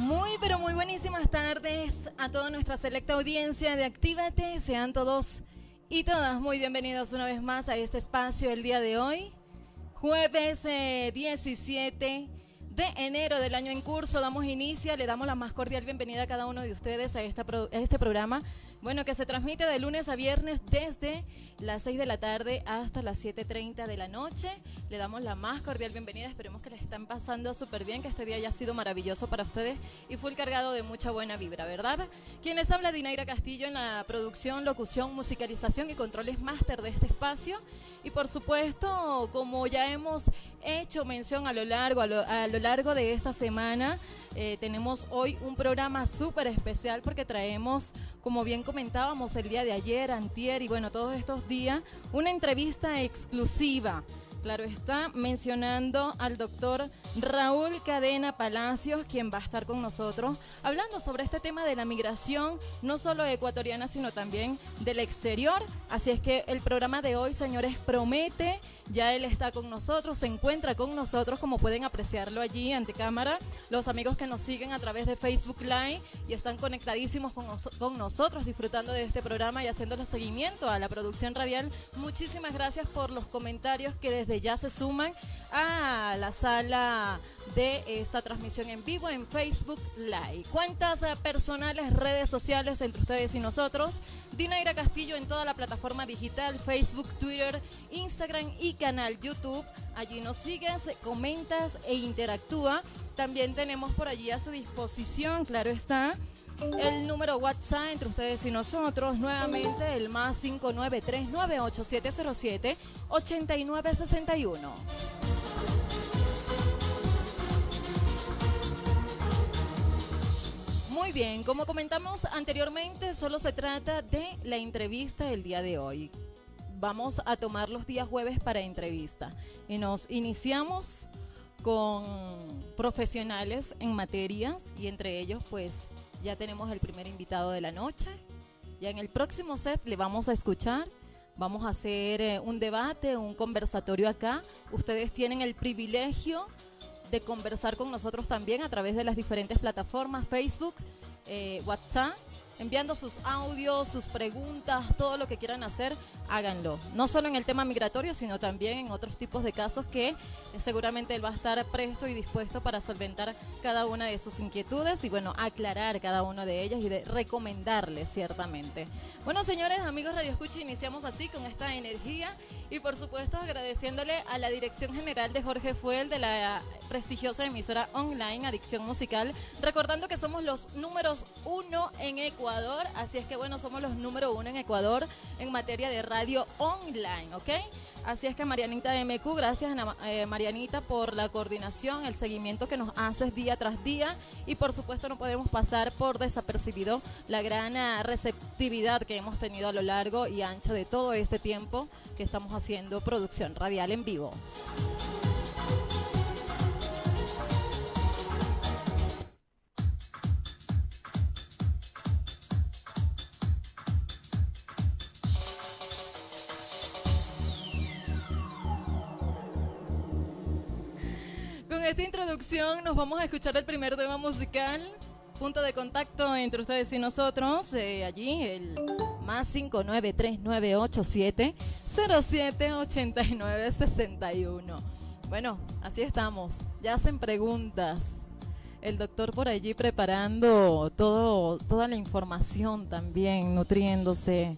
Muy, pero muy buenísimas tardes a toda nuestra selecta audiencia de Actívate. Sean todos y todas muy bienvenidos una vez más a este espacio el día de hoy. Jueves 17 de enero del año en curso. Damos inicio, le damos la más cordial bienvenida a cada uno de ustedes a este programa. Bueno, que se transmite de lunes a viernes desde las 6 de la tarde hasta las 7:30 de la noche. Le damos la más cordial bienvenida. Esperemos que les están pasando súper bien, que este día haya sido maravilloso para ustedes y full cargado de mucha buena vibra, ¿verdad? Quienes habla Dinaira Castillo en la producción, locución, musicalización y controles máster de este espacio. Y por supuesto, como ya hemos hecho mención a lo largo de esta semana, tenemos hoy un programa súper especial porque traemos, como bien comentábamos el día de ayer, antier y bueno, todos estos días, una entrevista exclusiva. Claro está, mencionando al doctor Raúl Cadena Palacios, quien va a estar con nosotros hablando sobre este tema de la migración, no solo ecuatoriana, sino también del exterior. Así es que el programa de hoy, señores, promete. Ya él está con nosotros, se encuentra con nosotros, como pueden apreciarlo allí ante cámara. Los amigos que nos siguen a través de Facebook Live y están conectadísimos con nosotros, disfrutando de este programa y haciéndole seguimiento a la producción radial. Muchísimas gracias por los comentarios que desde ya se suman a la sala de esta transmisión en vivo en Facebook Live. Cuentas personales, redes sociales entre ustedes y nosotros. Dinaira Castillo en toda la plataforma digital, Facebook, Twitter, Instagram y canal YouTube. Allí nos sigues, comentas e interactúa. También tenemos por allí a su disposición, claro está, el número WhatsApp entre ustedes y nosotros, nuevamente el más 593-98707-8961. Muy bien, como comentamos anteriormente, solo se trata de la entrevista del día de hoy. Vamos a tomar los días jueves para entrevista y nos iniciamos con profesionales en materias y entre ellos pues ya tenemos el primer invitado de la noche. Ya en el próximo set le vamos a escuchar, vamos a hacer un debate, un conversatorio acá. Ustedes tienen el privilegio de conversar con nosotros también a través de las diferentes plataformas, Facebook, WhatsApp, enviando sus audios, sus preguntas, todo lo que quieran hacer, háganlo. No solo en el tema migratorio, sino también en otros tipos de casos que seguramente él va a estar presto y dispuesto para solventar cada una de sus inquietudes y bueno, aclarar cada una de ellas y de recomendarles ciertamente. Bueno, señores, amigos Radio Escucha, iniciamos así con esta energía y por supuesto agradeciéndole a la Dirección General de Jorge Fuel de la prestigiosa emisora online Adicción Musical, recordando que somos los números 1 en Ecuador, así es que bueno, somos los número 1 en Ecuador en materia de radio online, ¿ok? Así es que Marianita MQ, gracias Marianita por la coordinación, el seguimiento que nos haces día tras día y por supuesto no podemos pasar por desapercibido la gran receptividad que hemos tenido a lo largo y ancho de todo este tiempo que estamos haciendo producción radial en vivo. Con esta introducción nos vamos a escuchar el primer tema musical, punto de contacto entre ustedes y nosotros, allí el más 593-987-078961. Bueno, así estamos, ya hacen preguntas. El doctor por allí preparando toda la información también, nutriéndose.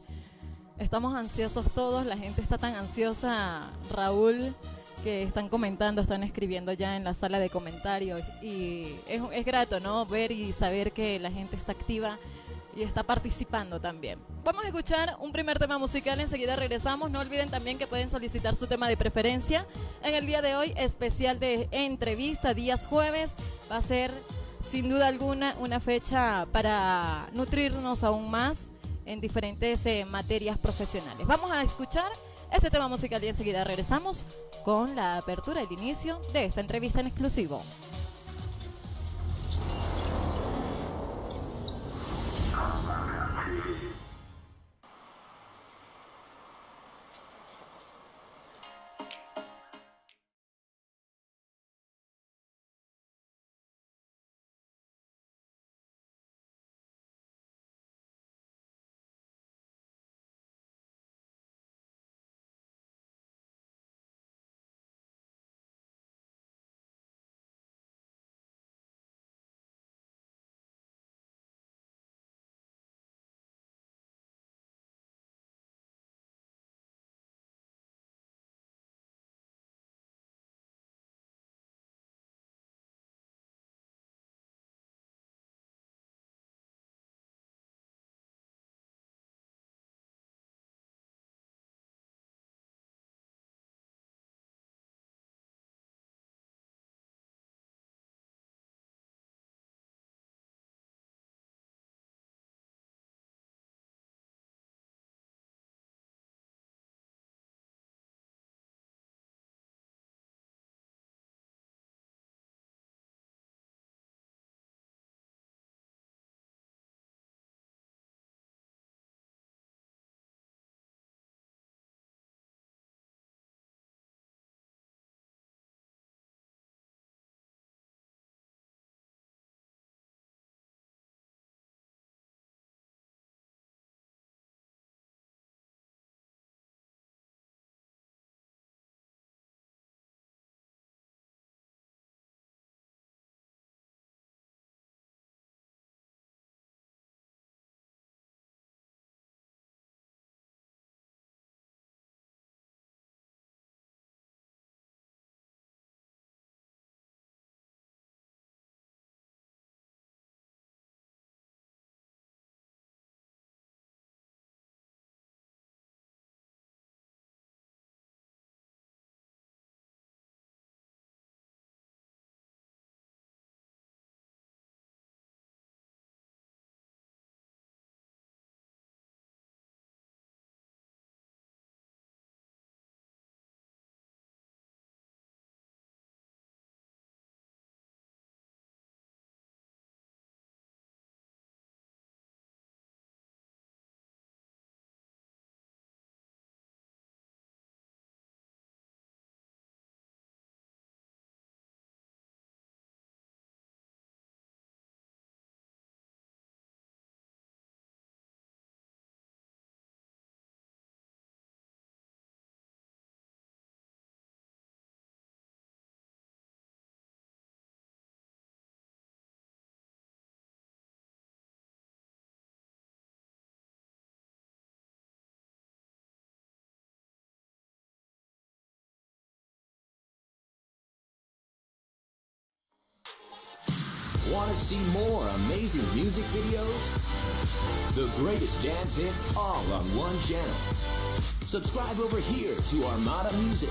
Estamos ansiosos todos, la gente está tan ansiosa, Raúl, que están comentando, están escribiendo ya en la sala de comentarios y es grato, ¿no? Ver y saber que la gente está activa y está participando también. Vamos a escuchar un primer tema musical, enseguida regresamos. No olviden también que pueden solicitar su tema de preferencia. En el día de hoy, especial de entrevista, días jueves, va a ser sin duda alguna una fecha para nutrirnos aún más en diferentes materias profesionales. Vamos a escuchar este tema musical y enseguida regresamos con la apertura, el inicio de esta entrevista en exclusivo. Want to see more amazing music videos? The greatest dance hits all on one channel. Subscribe over here to Armada Music.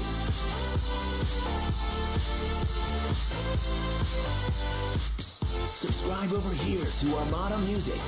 Psst, subscribe over here to Armada Music.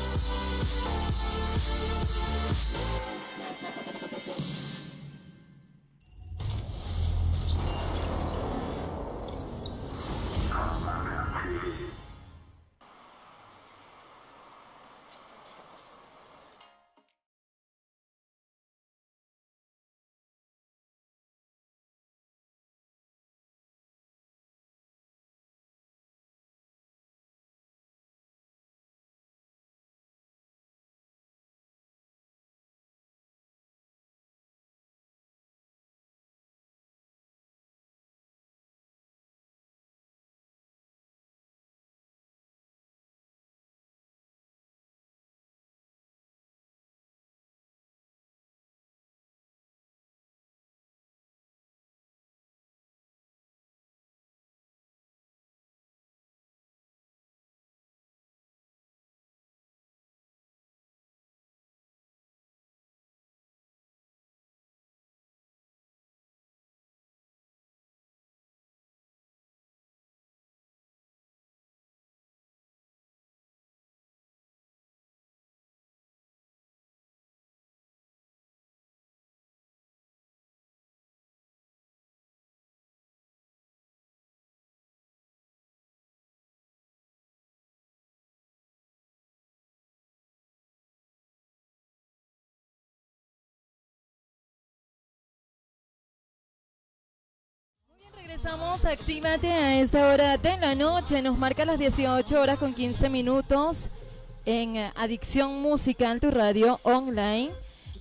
Regresamos a Actívate a esta hora de la noche. Nos marca las 18 horas con 15 minutos en Adicción Musical, tu radio online.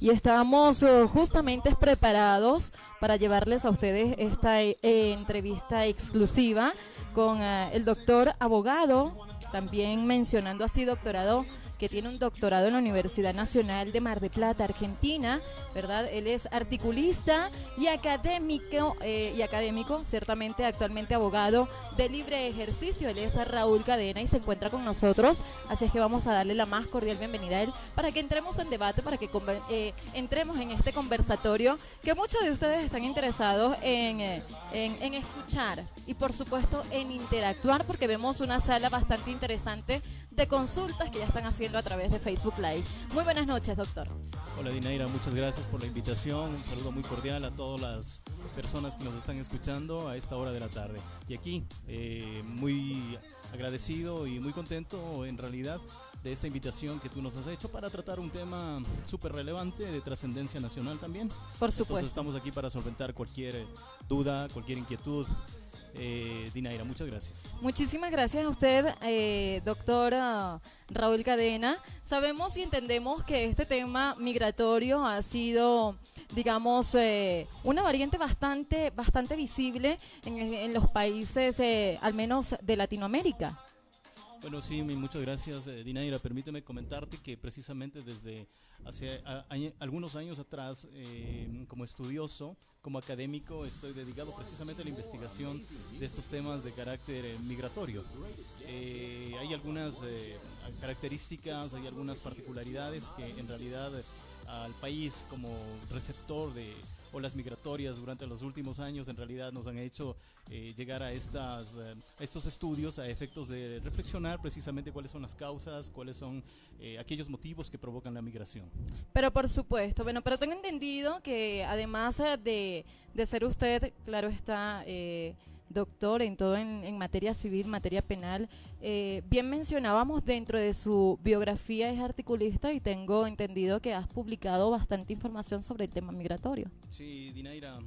Y estamos justamente preparados para llevarles a ustedes esta entrevista exclusiva con el doctor abogado, también mencionando así doctorado, que tiene un doctorado en la Universidad Nacional de Mar del Plata, Argentina, ¿verdad? Él es articulista y académico, ciertamente actualmente abogado de libre ejercicio. Él es Raúl Cadena y se encuentra con nosotros, así es que vamos a darle la más cordial bienvenida a él para que entremos en debate, para que entremos en este conversatorio que muchos de ustedes están interesados en escuchar y por supuesto en interactuar, porque vemos una sala bastante interesante de consultas que ya están haciendo a través de Facebook Live. Muy buenas noches, doctor. Hola, Dinaira, muchas gracias por la invitación. Un saludo muy cordial a todas las personas que nos están escuchando a esta hora de la tarde. Y aquí, muy agradecido y muy contento en realidad de esta invitación que tú nos has hecho para tratar un tema súper relevante de trascendencia nacional también. Por supuesto. Entonces estamos aquí para solventar cualquier duda, cualquier inquietud. Dinaira, muchas gracias. Muchísimas gracias a usted, doctor Raúl Cadena. Sabemos y entendemos que este tema migratorio ha sido, digamos, una variante bastante visible en los países, al menos de Latinoamérica. Bueno, sí, muchas gracias, Dinaira. Permíteme comentarte que precisamente desde hace algunos años atrás, como estudioso, como académico, estoy dedicado precisamente a la investigación de estos temas de carácter migratorio. Hay algunas características, hay algunas particularidades que en realidad al país como receptor de olas migratorias durante los últimos años en realidad nos han hecho llegar a estos estudios a efectos de reflexionar precisamente cuáles son las causas, cuáles son aquellos motivos que provocan la migración. Pero por supuesto, bueno, pero tengo entendido que además de ser usted, claro está, doctor en todo en materia civil, materia penal, bien mencionábamos dentro de su biografía es articulista y tengo entendido que has publicado bastante información sobre el tema migratorio. Sí, Dinaira,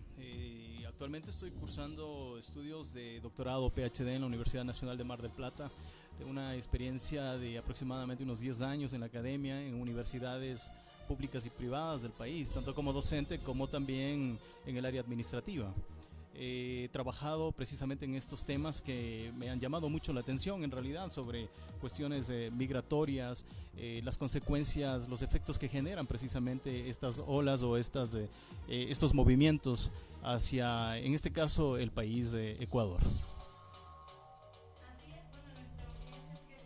actualmente estoy cursando estudios de doctorado PhD en la Universidad Nacional de Mar del Plata. Tengo una experiencia de aproximadamente unos 10 años en la academia, en universidades públicas y privadas del país, tanto como docente como también en el área administrativa. He trabajado precisamente en estos temas que me han llamado mucho la atención en realidad sobre cuestiones migratorias, las consecuencias, los efectos que generan precisamente estas olas o estos movimientos hacia, en este caso, el país Ecuador. Así es, bueno, nuestra audiencia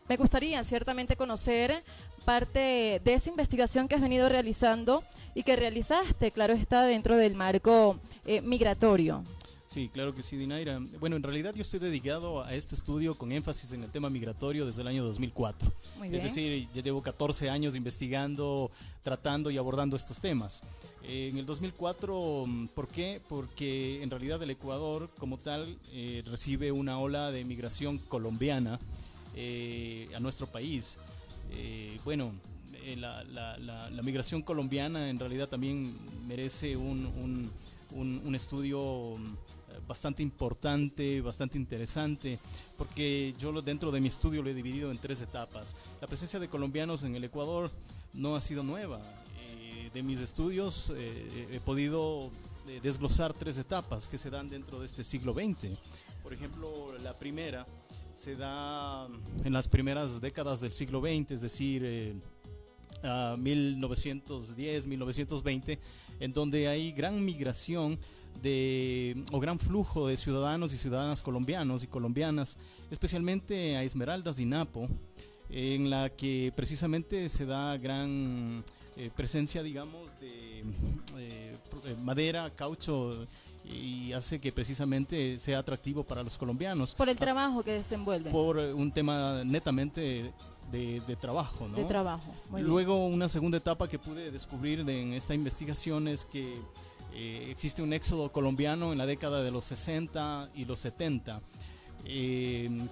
Me gustaría ciertamente conocer parte de esa investigación que has venido realizando y que realizaste, claro está, dentro del marco migratorio. Sí, claro que sí, Dinaira. Bueno, en realidad yo estoy dedicado a este estudio con énfasis en el tema migratorio desde el año 2004. Muy bien. Es decir, ya llevo 14 años investigando, tratando y abordando estos temas. En el 2004, ¿por qué? Porque en realidad el Ecuador como tal recibe una ola de migración colombiana a nuestro país. La migración colombiana en realidad también merece un estudio bastante importante, bastante interesante, porque yo dentro de mi estudio lo he dividido en 3 etapas. La presencia de colombianos en el Ecuador no ha sido nueva. De mis estudios he podido desglosar 3 etapas que se dan dentro de este siglo XX. Por ejemplo, la primera se da en las primeras décadas del siglo XX, es decir, 1910, 1920, en donde hay gran migración o gran flujo de ciudadanos y ciudadanas colombianos y colombianas, especialmente a Esmeraldas y Napo, en la que precisamente se da gran presencia, digamos, de madera, caucho, y hace que precisamente sea atractivo para los colombianos. Por el trabajo que desenvuelve. Por un tema netamente de trabajo, ¿no? De trabajo. Muy Luego, bien. una segunda etapa que pude descubrir en esta investigación es que existe un éxodo colombiano en la década de los 60 y los 70,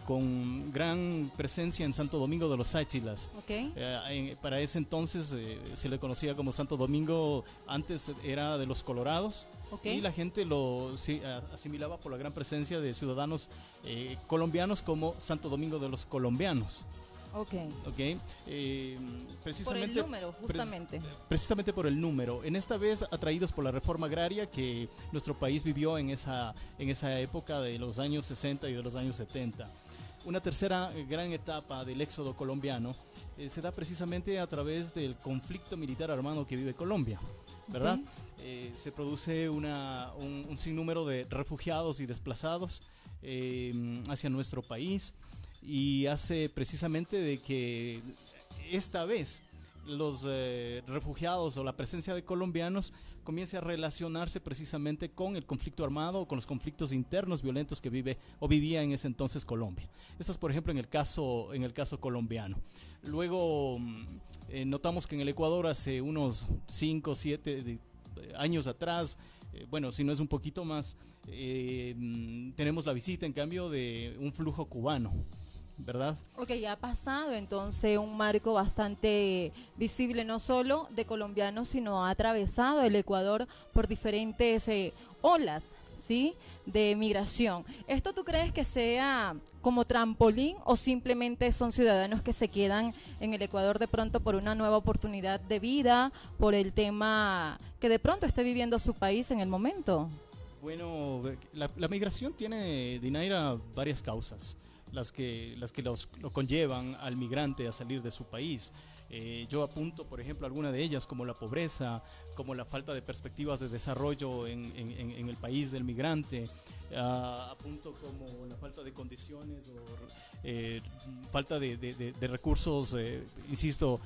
con gran presencia en Santo Domingo de los Sáchilas. Okay. Para ese entonces se le conocía como Santo Domingo, antes era de los Colorados. Okay. Y la gente lo asimilaba por la gran presencia de ciudadanos colombianos como Santo Domingo de los Colombianos. Okay. Precisamente por el número, justamente. Precisamente por el número. En esta vez atraídos por la reforma agraria que nuestro país vivió en esa época de los años 60 y de los años 70. Una tercera gran etapa del éxodo colombiano se da precisamente a través del conflicto militar armado que vive Colombia, ¿verdad? Okay. Se produce un sinnúmero de refugiados y desplazados hacia nuestro país, y hace precisamente de que esta vez los refugiados o la presencia de colombianos comience a relacionarse precisamente con el conflicto armado o con los conflictos internos violentos que vivía en ese entonces Colombia. Esto es, por ejemplo, en el caso colombiano. Luego notamos que en el Ecuador hace unos 5 o 7 años atrás, bueno, si no es un poquito más, tenemos la visita en cambio de un flujo cubano, ¿verdad? Ok, ya ha pasado entonces un marco bastante visible, no solo de colombianos, sino ha atravesado el Ecuador por diferentes olas, ¿sí?, de migración. ¿Esto tú crees que sea como trampolín o simplemente son ciudadanos que se quedan en el Ecuador de pronto por una nueva oportunidad de vida, por el tema que de pronto esté viviendo su país en el momento? Bueno, la migración tiene, Dinaira, varias causas. Las que lo conllevan al migrante a salir de su país. Yo apunto, por ejemplo, alguna de ellas, como la pobreza, como la falta de perspectivas de desarrollo en el país del migrante. Apunto como la falta de condiciones o falta de recursos, insisto,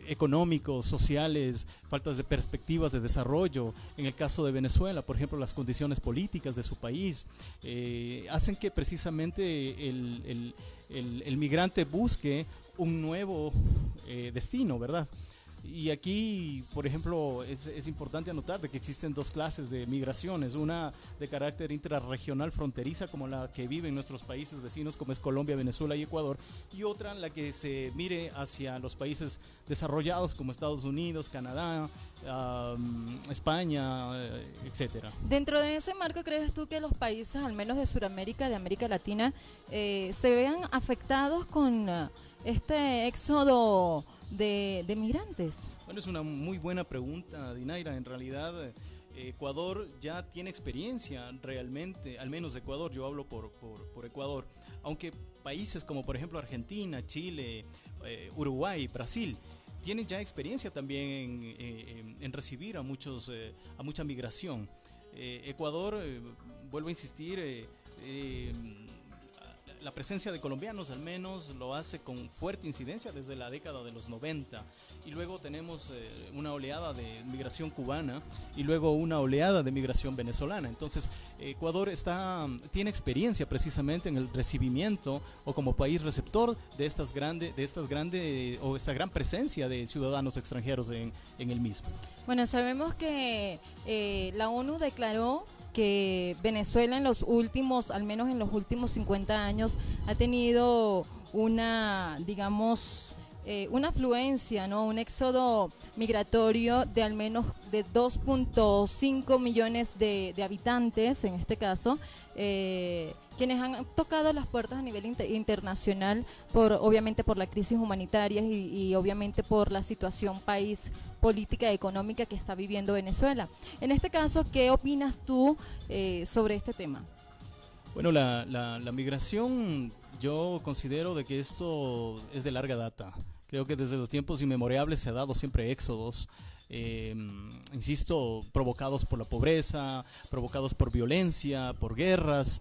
económicos, sociales, faltas de perspectivas de desarrollo. En el caso de Venezuela, por ejemplo, las condiciones políticas de su país hacen que precisamente el migrante busque un nuevo destino, ¿verdad? Y aquí, por ejemplo, es importante anotar de que existen 2 clases de migraciones, una de carácter intrarregional fronteriza, como la que viven nuestros países vecinos, como es Colombia, Venezuela y Ecuador, y otra la que se mire hacia los países desarrollados, como Estados Unidos, Canadá, España, etcétera. Dentro de ese marco, ¿crees tú que los países, al menos de Sudamérica, de América Latina, se vean afectados con este éxodo de migrantes? Bueno, es una muy buena pregunta, Dinaira. En realidad, Ecuador ya tiene experiencia realmente, al menos Ecuador, yo hablo por Ecuador, aunque países como por ejemplo Argentina, Chile, Uruguay, Brasil, tienen ya experiencia también en recibir a mucha migración. Ecuador, vuelvo a insistir, la presencia de colombianos al menos lo hace con fuerte incidencia desde la década de los 90. Y luego tenemos una oleada de migración cubana y luego una oleada de migración venezolana. Entonces Ecuador tiene experiencia precisamente en el recibimiento o como país receptor de esta gran presencia de ciudadanos extranjeros en el mismo. Bueno, sabemos que la ONU declaró que Venezuela al menos en los últimos 50 años, ha tenido una, digamos, una afluencia, ¿no? Un éxodo migratorio de al menos de 2.5 millones de habitantes, en este caso, quienes han tocado las puertas a nivel internacional, obviamente por la crisis humanitaria y obviamente por la situación país política y económica que está viviendo Venezuela. En este caso, ¿qué opinas tú sobre este tema? Bueno, la migración, yo considero de que esto es de larga data. Creo que desde los tiempos inmemorables se ha dado siempre éxodos, insisto, provocados por la pobreza, provocados por violencia, por guerras.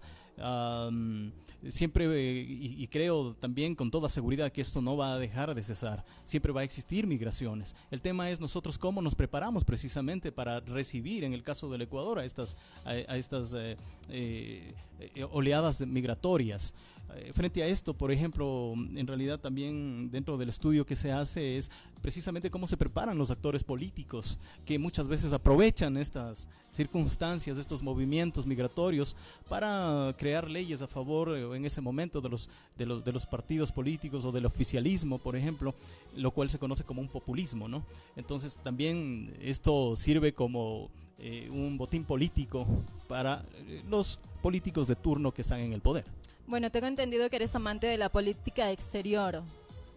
Siempre y creo también con toda seguridad que esto no va a dejar de cesar, siempre va a existir migraciones. El tema es nosotros cómo nos preparamos precisamente para recibir, en el caso del Ecuador, a estas oleadas migratorias. Frente a esto, por ejemplo, en realidad también dentro del estudio que se hace es precisamente cómo se preparan los actores políticos que muchas veces aprovechan estas circunstancias, estos movimientos migratorios para crear leyes a favor en ese momento de los partidos políticos o del oficialismo, por ejemplo, lo cual se conoce como un populismo, ¿no? Entonces también esto sirve como un botín político para los políticos de turno que están en el poder. Bueno, tengo entendido que eres amante de la política exterior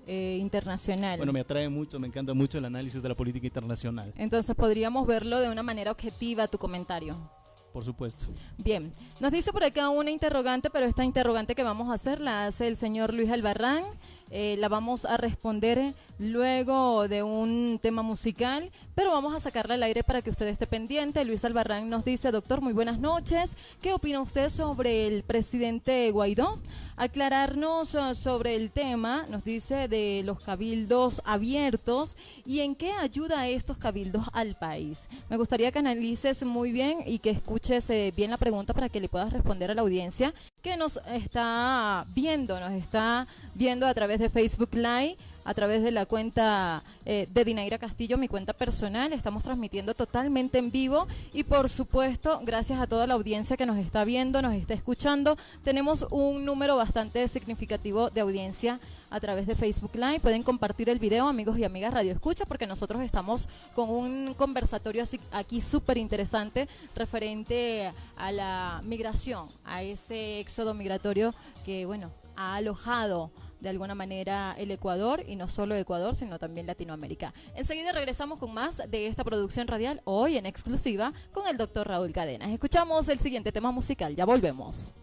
internacional. Bueno, me atrae mucho, me encanta mucho el análisis de la política internacional. Entonces podríamos verlo de una manera objetiva, tu comentario. Por supuesto. Bien, nos dice por acá una interrogante, pero esta interrogante que vamos a hacer la hace el señor Luis Albarrán. La vamos a responder luego de un tema musical, pero vamos a sacarla al aire para que usted esté pendiente. Luis Albarrán nos dice: doctor, muy buenas noches. ¿Qué opina usted sobre el presidente Guaidó? Aclararnos sobre el tema, nos dice, de los cabildos abiertos y en qué ayuda a estos cabildos al país. Me gustaría que analices muy bien y que escuches bien la pregunta para que le puedas responder a la audiencia que nos está viendo a través de Facebook Live, a través de la cuenta de Dinaira Castillo, mi cuenta personal. Estamos transmitiendo totalmente en vivo y por supuesto, gracias a toda la audiencia que nos está viendo, nos está escuchando. Tenemos un número bastante significativo de audiencia a través de Facebook Live. Pueden compartir el video, amigos y amigas Radio Escucha, porque nosotros estamos con un conversatorio aquí súper interesante referente a la migración, a ese éxodo migratorio que, bueno, ha alojado de alguna manera el Ecuador, y no solo Ecuador, sino también Latinoamérica. Enseguida regresamos con más de esta producción radial, hoy en exclusiva con el doctor Raúl Cadenas. Escuchamos el siguiente tema musical, ya volvemos.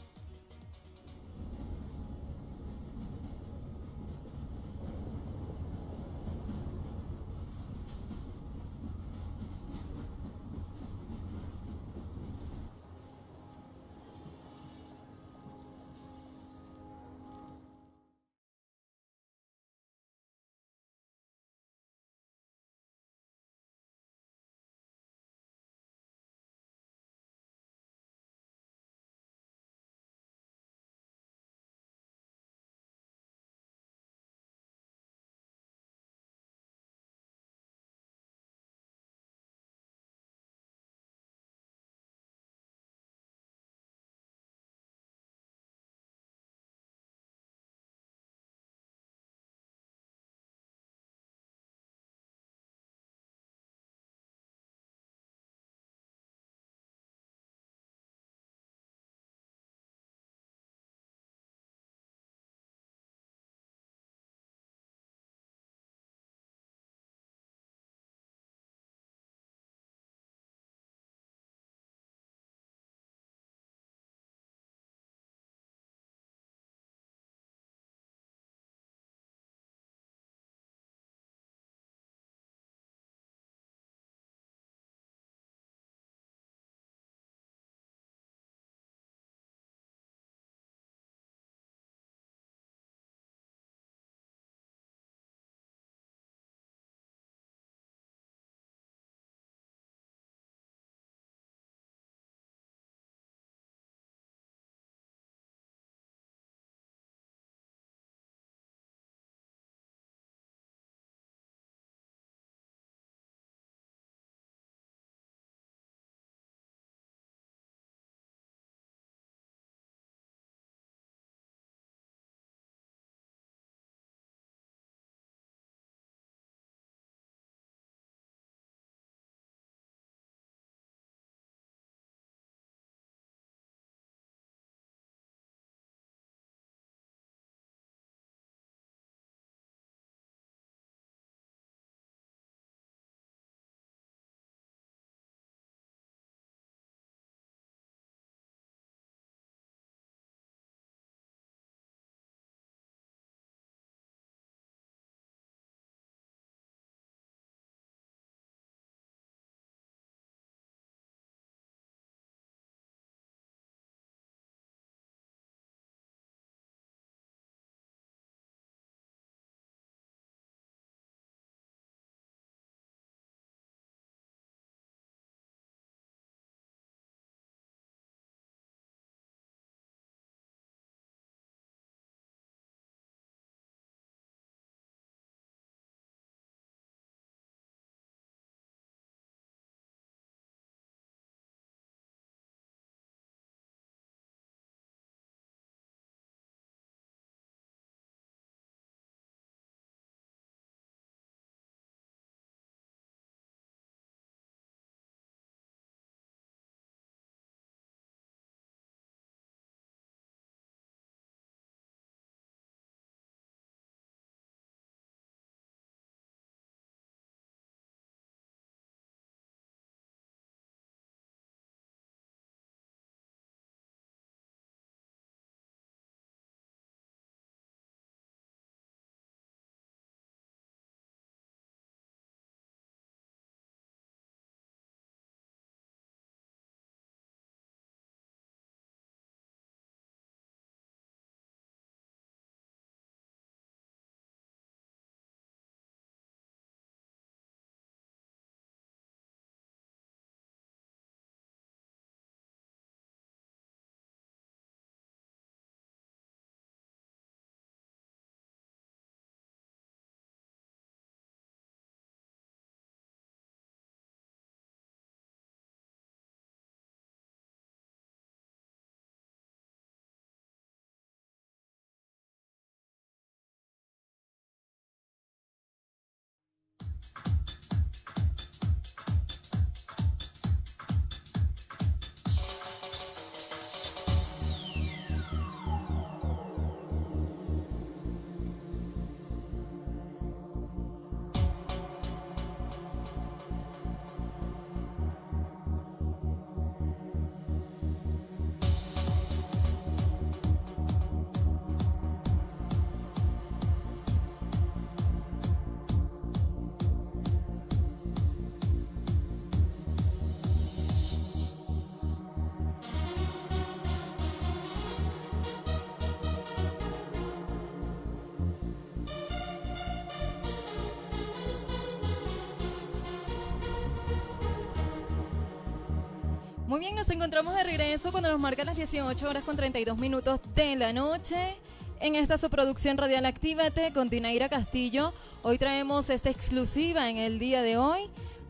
Muy bien, nos encontramos de regreso cuando nos marcan las 18 horas con 32 minutos de la noche. En esta su producción radial Actívate con Dinaira Castillo. Hoy traemos esta exclusiva en el día de hoy.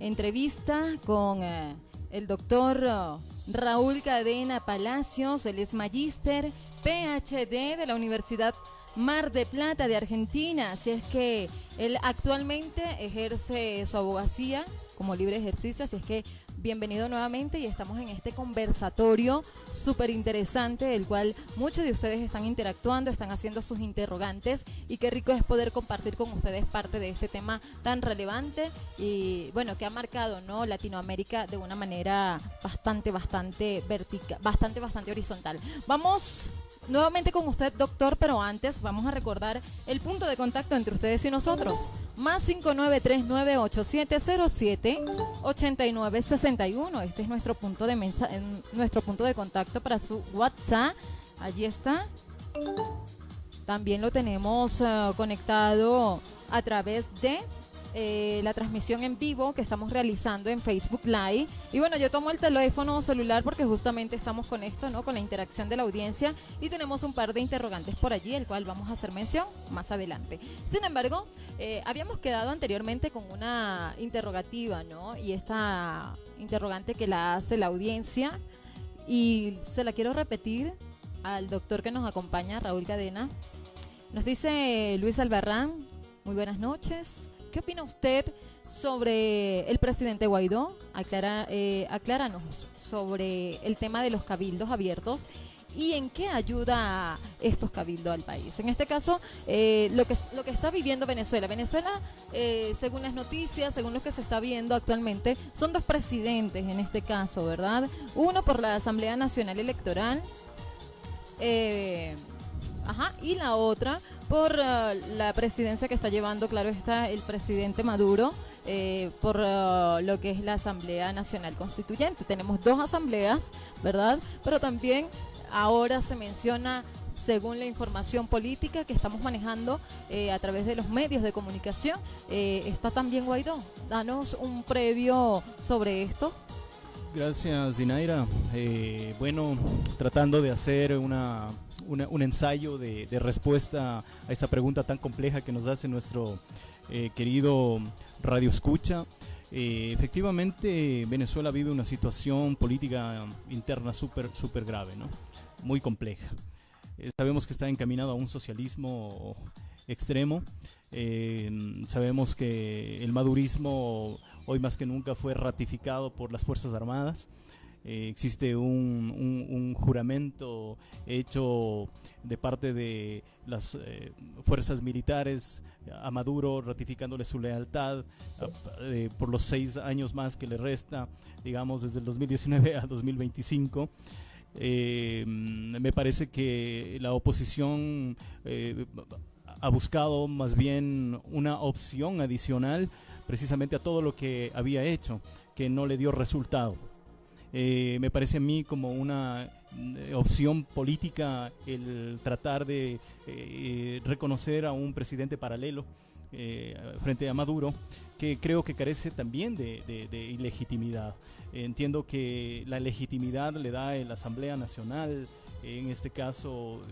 Entrevista con el doctor Raúl Cadena Palacios. Él es magíster PhD de la Universidad Mar de Plata de Argentina. Así es que él actualmente ejerce su abogacía como libre ejercicio. Así es que bienvenido nuevamente y estamos en este conversatorio súper interesante, el cual muchos de ustedes están interactuando, están haciendo sus interrogantes y qué rico es poder compartir con ustedes parte de este tema tan relevante y bueno, que ha marcado, ¿no?, Latinoamérica de una manera bastante vertical, bastante horizontal. Vamos nuevamente con usted, doctor, pero antes vamos a recordar el punto de contacto entre ustedes y nosotros. Más 593987078961. Este es nuestro punto de contacto para su WhatsApp. Allí está. También lo tenemos conectado a través de la transmisión en vivo que estamos realizando en Facebook Live. Y bueno, yo tomo el teléfono celular porque justamente estamos con esto, ¿no?, con la interacción de la audiencia, y tenemos un par de interrogantes por allí, el cual vamos a hacer mención más adelante. Sin embargo, habíamos quedado anteriormente con una interrogativa, ¿no?, y esta interrogante que la hace la audiencia, y se la quiero repetir al doctor que nos acompaña, Raúl Cadena. Nos dice Luis Albarrán: muy buenas noches. ¿Qué opina usted sobre el presidente Guaidó? Acláranos sobre el tema de los cabildos abiertos y en qué ayuda estos cabildos al país. En este caso, lo que está viviendo Venezuela. Venezuela, según las noticias, según lo que se está viendo actualmente, son dos presidentes en este caso, ¿verdad? Uno por la Asamblea Nacional Electoral, y la otra por la presidencia que está llevando, claro está, el presidente Maduro, por lo que es la Asamblea Nacional Constituyente. Tenemos dos asambleas, ¿verdad? Pero también ahora se menciona, según la información política que estamos manejando a través de los medios de comunicación, está también Guaidó. Danos un previo sobre esto. Gracias, Dinaira. Bueno, tratando de hacer un ensayo de respuesta a esta pregunta tan compleja que nos hace nuestro querido Radio Escucha. Efectivamente, Venezuela vive una situación política interna súper grave, ¿no?, muy compleja. Sabemos que está encaminado a un socialismo extremo. Sabemos que el madurismo hoy más que nunca fue ratificado por las Fuerzas Armadas. Existe un juramento hecho de parte de las fuerzas militares a Maduro, ratificándole su lealtad por los 6 años más que le resta, digamos, desde el 2019 al 2025. Me parece que la oposición ha buscado más bien una opción adicional precisamente a todo lo que había hecho, que no le dio resultado. Me parece a mí como una opción política el tratar de reconocer a un presidente paralelo frente a Maduro, que creo que carece también de ilegitimidad. Entiendo que la legitimidad le da la Asamblea Nacional, en este caso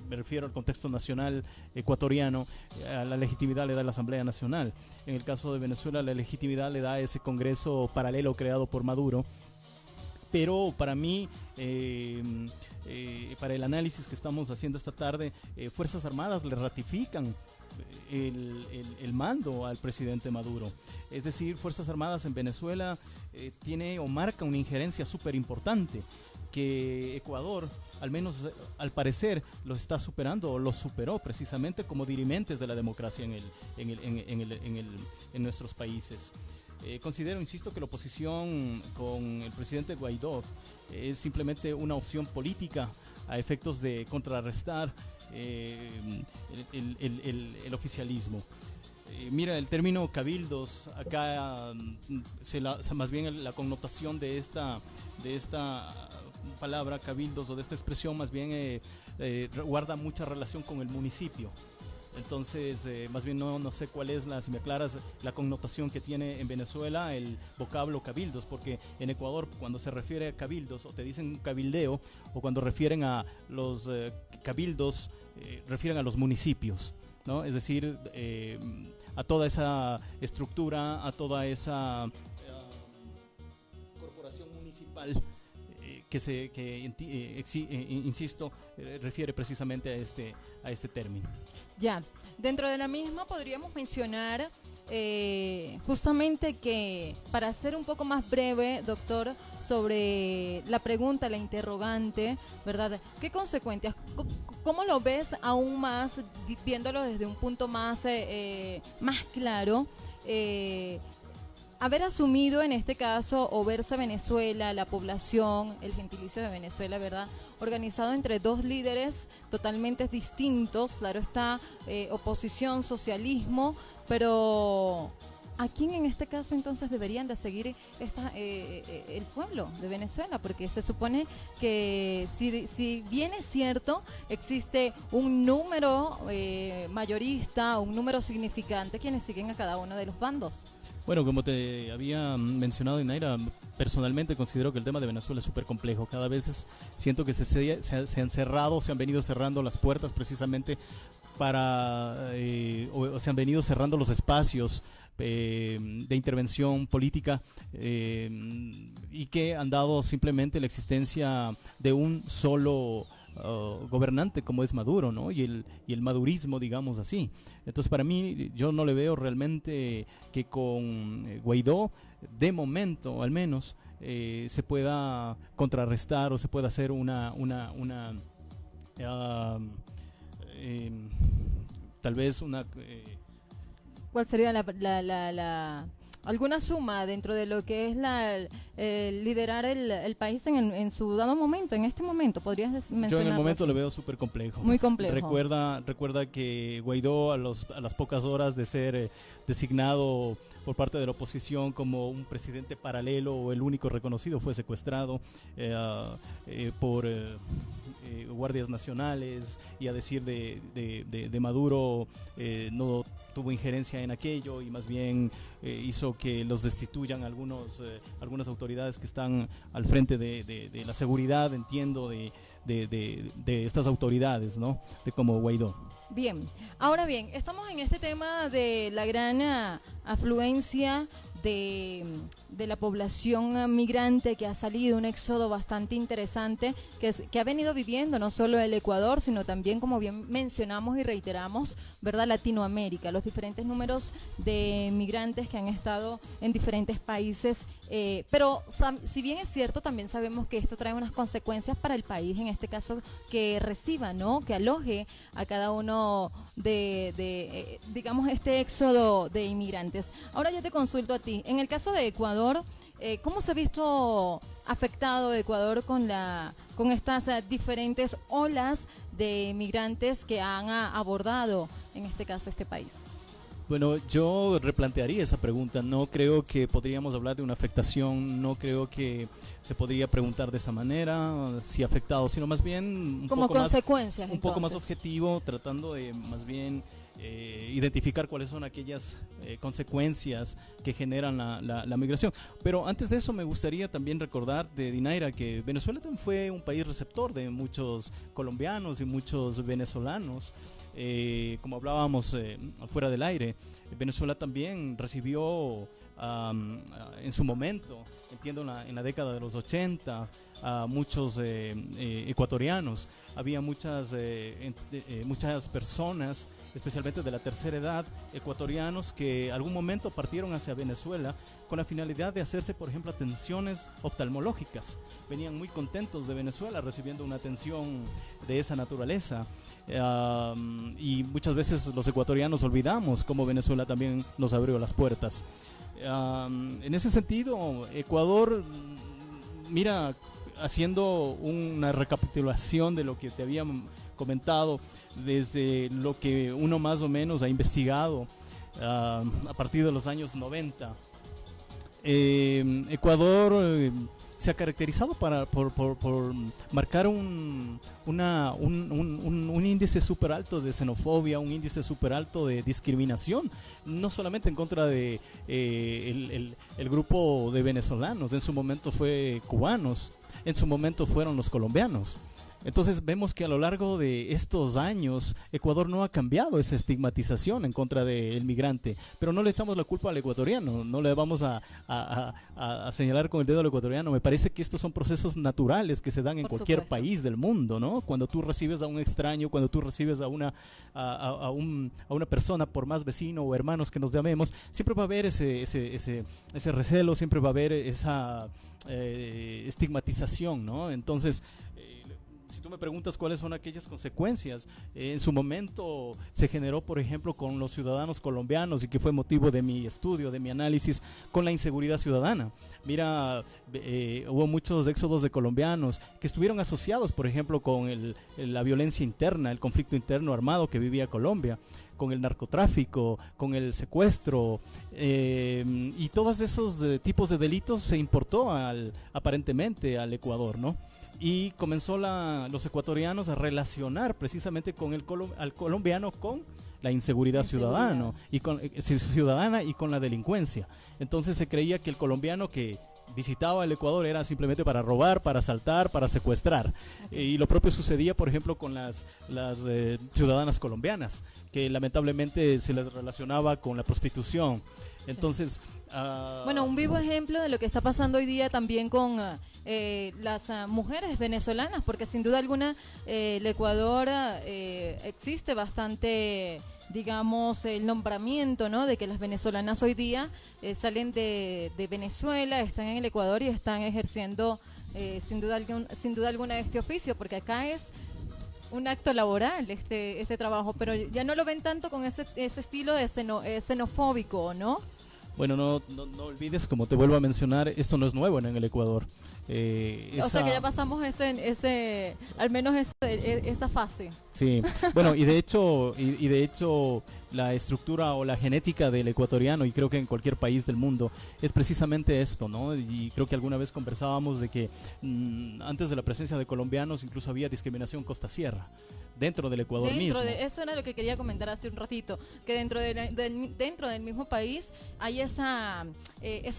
me refiero al contexto nacional ecuatoriano, a la legitimidad le da la Asamblea Nacional. En el caso de Venezuela, la legitimidad le da ese Congreso paralelo creado por Maduro. Pero para mí, para el análisis que estamos haciendo esta tarde, Fuerzas Armadas le ratifican el mando al presidente Maduro. Es decir, Fuerzas Armadas en Venezuela tiene o marca una injerencia súper importante, que Ecuador, al menos al parecer, lo está superando o lo superó precisamente como dirimentes de la democracia en nuestros países. Considero, insisto, que la oposición con el presidente Guaidó es simplemente una opción política a efectos de contrarrestar el oficialismo. Mira, el término cabildos, acá más bien la connotación de esta palabra cabildos o de esta expresión más bien guarda mucha relación con el municipio. Entonces, más bien no sé cuál es si me aclaras, la connotación que tiene en Venezuela el vocablo cabildos, porque en Ecuador cuando se refiere a cabildos o te dicen cabildeo, o cuando refieren a los cabildos, refieren a los municipios, ¿no? Es decir, a toda esa estructura, a toda esa corporación municipal insisto, refiere precisamente a este término. Ya, dentro de la misma podríamos mencionar justamente que, para ser un poco más breve, doctor, sobre la pregunta, la interrogante, ¿verdad? ¿Qué consecuencias? ¿Cómo lo ves aún más, viéndolo desde un punto más claro? Haber asumido en este caso, o verse Venezuela, la población, el gentilicio de Venezuela, ¿verdad?, organizado entre dos líderes totalmente distintos, claro está, oposición, socialismo, pero ¿a quién en este caso entonces deberían de seguir el pueblo de Venezuela? Porque se supone que si bien es cierto, existe un número mayorista, un número significante quienes siguen a cada uno de los bandos. Bueno, como te había mencionado, Dinaira, personalmente considero que el tema de Venezuela es súper complejo. Cada vez siento que se han venido cerrando las puertas precisamente o se han venido cerrando los espacios de intervención política y que han dado simplemente la existencia de un solo gobernante como es Maduro, ¿no? Y el madurismo, digamos así. Entonces, para mí, yo no le veo realmente que con Guaidó, de momento al menos, se pueda contrarrestar o se pueda hacer tal vez una... ¿Cuál sería alguna suma dentro de lo que es liderar el país en su dado momento, en este momento? ¿Podrías mencionar? Yo en el momento lo veo súper complejo. Muy complejo. Recuerda que Guaidó, a las pocas horas de ser designado por parte de la oposición como un presidente paralelo o el único reconocido, fue secuestrado por guardias nacionales, y a decir de Maduro, no tuvo injerencia en aquello y más bien hizo que los destituyan algunas autoridades que están al frente de la seguridad, entiendo, de estas autoridades, ¿no? De como Guaidó. Bien, ahora bien, estamos en este tema de la gran afluencia de la población migrante que ha salido, un éxodo bastante interesante que ha venido viviendo no solo el Ecuador, sino también, como bien mencionamos y reiteramos, ¿verdad?, Latinoamérica, los diferentes números de migrantes que han estado en diferentes países, pero si bien es cierto, también sabemos que esto trae unas consecuencias para el país, en este caso que reciba, ¿no?, que aloje a cada uno digamos, este éxodo de inmigrantes. Ahora yo te consulto a ti, en el caso de Ecuador, ¿cómo se ha visto afectado Ecuador con estas diferentes olas de migrantes que han abordado, en este caso, este país? Bueno, yo replantearía esa pregunta. No creo que podríamos hablar de una afectación, no creo que se podría preguntar de esa manera, si afectado, sino más bien como consecuencias, un poco más objetivo, tratando de más bien identificar cuáles son aquellas consecuencias que generan la migración. Pero antes de eso me gustaría también recordar, Dinaira, que Venezuela también fue un país receptor de muchos colombianos y muchos venezolanos. Como hablábamos fuera del aire, Venezuela también recibió en su momento, entiendo en la década de los 80, a muchos ecuatorianos. Había muchas personas, especialmente de la tercera edad, ecuatorianos, que algún momento partieron hacia Venezuela con la finalidad de hacerse, por ejemplo, atenciones oftalmológicas. Venían muy contentos de Venezuela recibiendo una atención de esa naturaleza. Y muchas veces los ecuatorianos olvidamos cómo Venezuela también nos abrió las puertas. En ese sentido, Ecuador, mira, haciendo una recapitulación de lo que te había comentado, desde lo que uno más o menos ha investigado a partir de los años 90, Ecuador se ha caracterizado por marcar un índice súper alto de xenofobia, un índice súper alto de discriminación, no solamente en contra de el grupo de venezolanos, en su momento fue cubanos, en su momento fueron los colombianos. Entonces vemos que a lo largo de estos años Ecuador no ha cambiado esa estigmatización en contra del migrante, pero no le echamos la culpa al ecuatoriano, no le vamos a señalar con el dedo al ecuatoriano. Me parece que estos son procesos naturales que se dan en cualquier país del mundo, ¿no? Cuando tú recibes a un extraño, cuando tú recibes a una persona, por más vecino o hermanos que nos llamemos, siempre va a haber ese recelo, siempre va a haber esa estigmatización, ¿no? Entonces, si tú me preguntas cuáles son aquellas consecuencias, en su momento se generó, por ejemplo, con los ciudadanos colombianos, y que fue motivo de mi estudio, de mi análisis, con la inseguridad ciudadana. Mira, hubo muchos éxodos de colombianos que estuvieron asociados, por ejemplo, con la violencia interna, el conflicto interno armado que vivía Colombia, con el narcotráfico, con el secuestro, y todos esos tipos de delitos se importó aparentemente al Ecuador, ¿no? Y comenzó los ecuatorianos a relacionar precisamente con al colombiano con la inseguridad ciudadana y con la delincuencia. Entonces se creía que el colombiano que visitaba el Ecuador era simplemente para robar, para asaltar, para secuestrar. Y lo propio sucedía, por ejemplo, con las ciudadanas colombianas, que lamentablemente se les relacionaba con la prostitución. Entonces, bueno, un vivo ejemplo de lo que está pasando hoy día también con las mujeres venezolanas, porque sin duda alguna el Ecuador existe bastante, digamos, el nombramiento, ¿no?, de que las venezolanas hoy día salen de Venezuela, están en el Ecuador y están ejerciendo sin duda alguna este oficio, porque acá es un acto laboral este trabajo, pero ya no lo ven tanto con ese estilo de xenofóbico, ¿no? Bueno, no olvides, como te vuelvo a mencionar, esto no es nuevo en el Ecuador. O sea que ya pasamos al menos esa fase. Sí, bueno, y de hecho la estructura o la genética del ecuatoriano, y creo que en cualquier país del mundo, es precisamente esto, ¿no? Y creo que alguna vez conversábamos de que antes de la presencia de colombianos incluso había discriminación costa-sierra dentro del Ecuador mismo. Eso era lo que quería comentar hace un ratito, que dentro del mismo país hay esa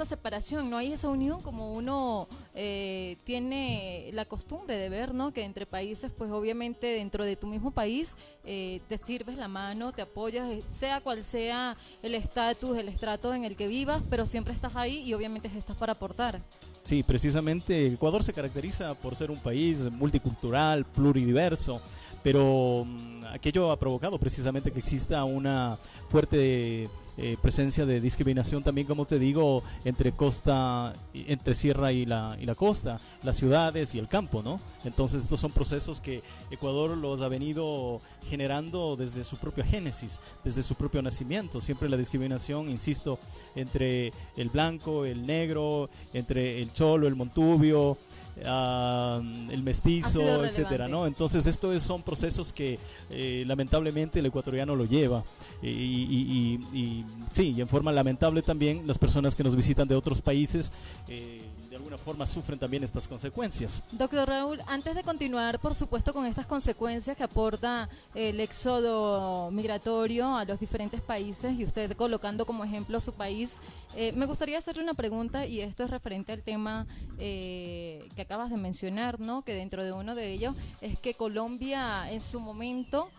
separación, no hay esa unión como uno tiene la costumbre de ver, ¿no? Que entre países, pues obviamente dentro de tu mismo país te sirves la mano, te apoyas, sea cual sea el estatus, el estrato en el que vivas, pero siempre estás ahí y obviamente estás para aportar. Sí, precisamente Ecuador se caracteriza por ser un país multicultural, pluridiverso, pero aquello ha provocado precisamente que exista una fuerte presencia de discriminación también, como te digo, entre sierra y la costa, las ciudades y el campo, ¿no? Entonces estos son procesos que Ecuador los ha venido generando desde su propia génesis, desde su propio nacimiento. Siempre la discriminación, insisto, entre el blanco, el negro, entre el cholo, el montubio, el mestizo, etcétera, ¿no? Entonces estos son procesos que lamentablemente el ecuatoriano lo lleva, y sí, y en forma lamentable también las personas que nos visitan de otros países de alguna forma sufren también estas consecuencias. Doctor Raúl, antes de continuar, por supuesto, con estas consecuencias que aporta el éxodo migratorio a los diferentes países, y usted colocando como ejemplo su país, me gustaría hacerle una pregunta, y esto es referente al tema que acabas de mencionar, ¿no? Que dentro de uno de ellos es que Colombia en su momento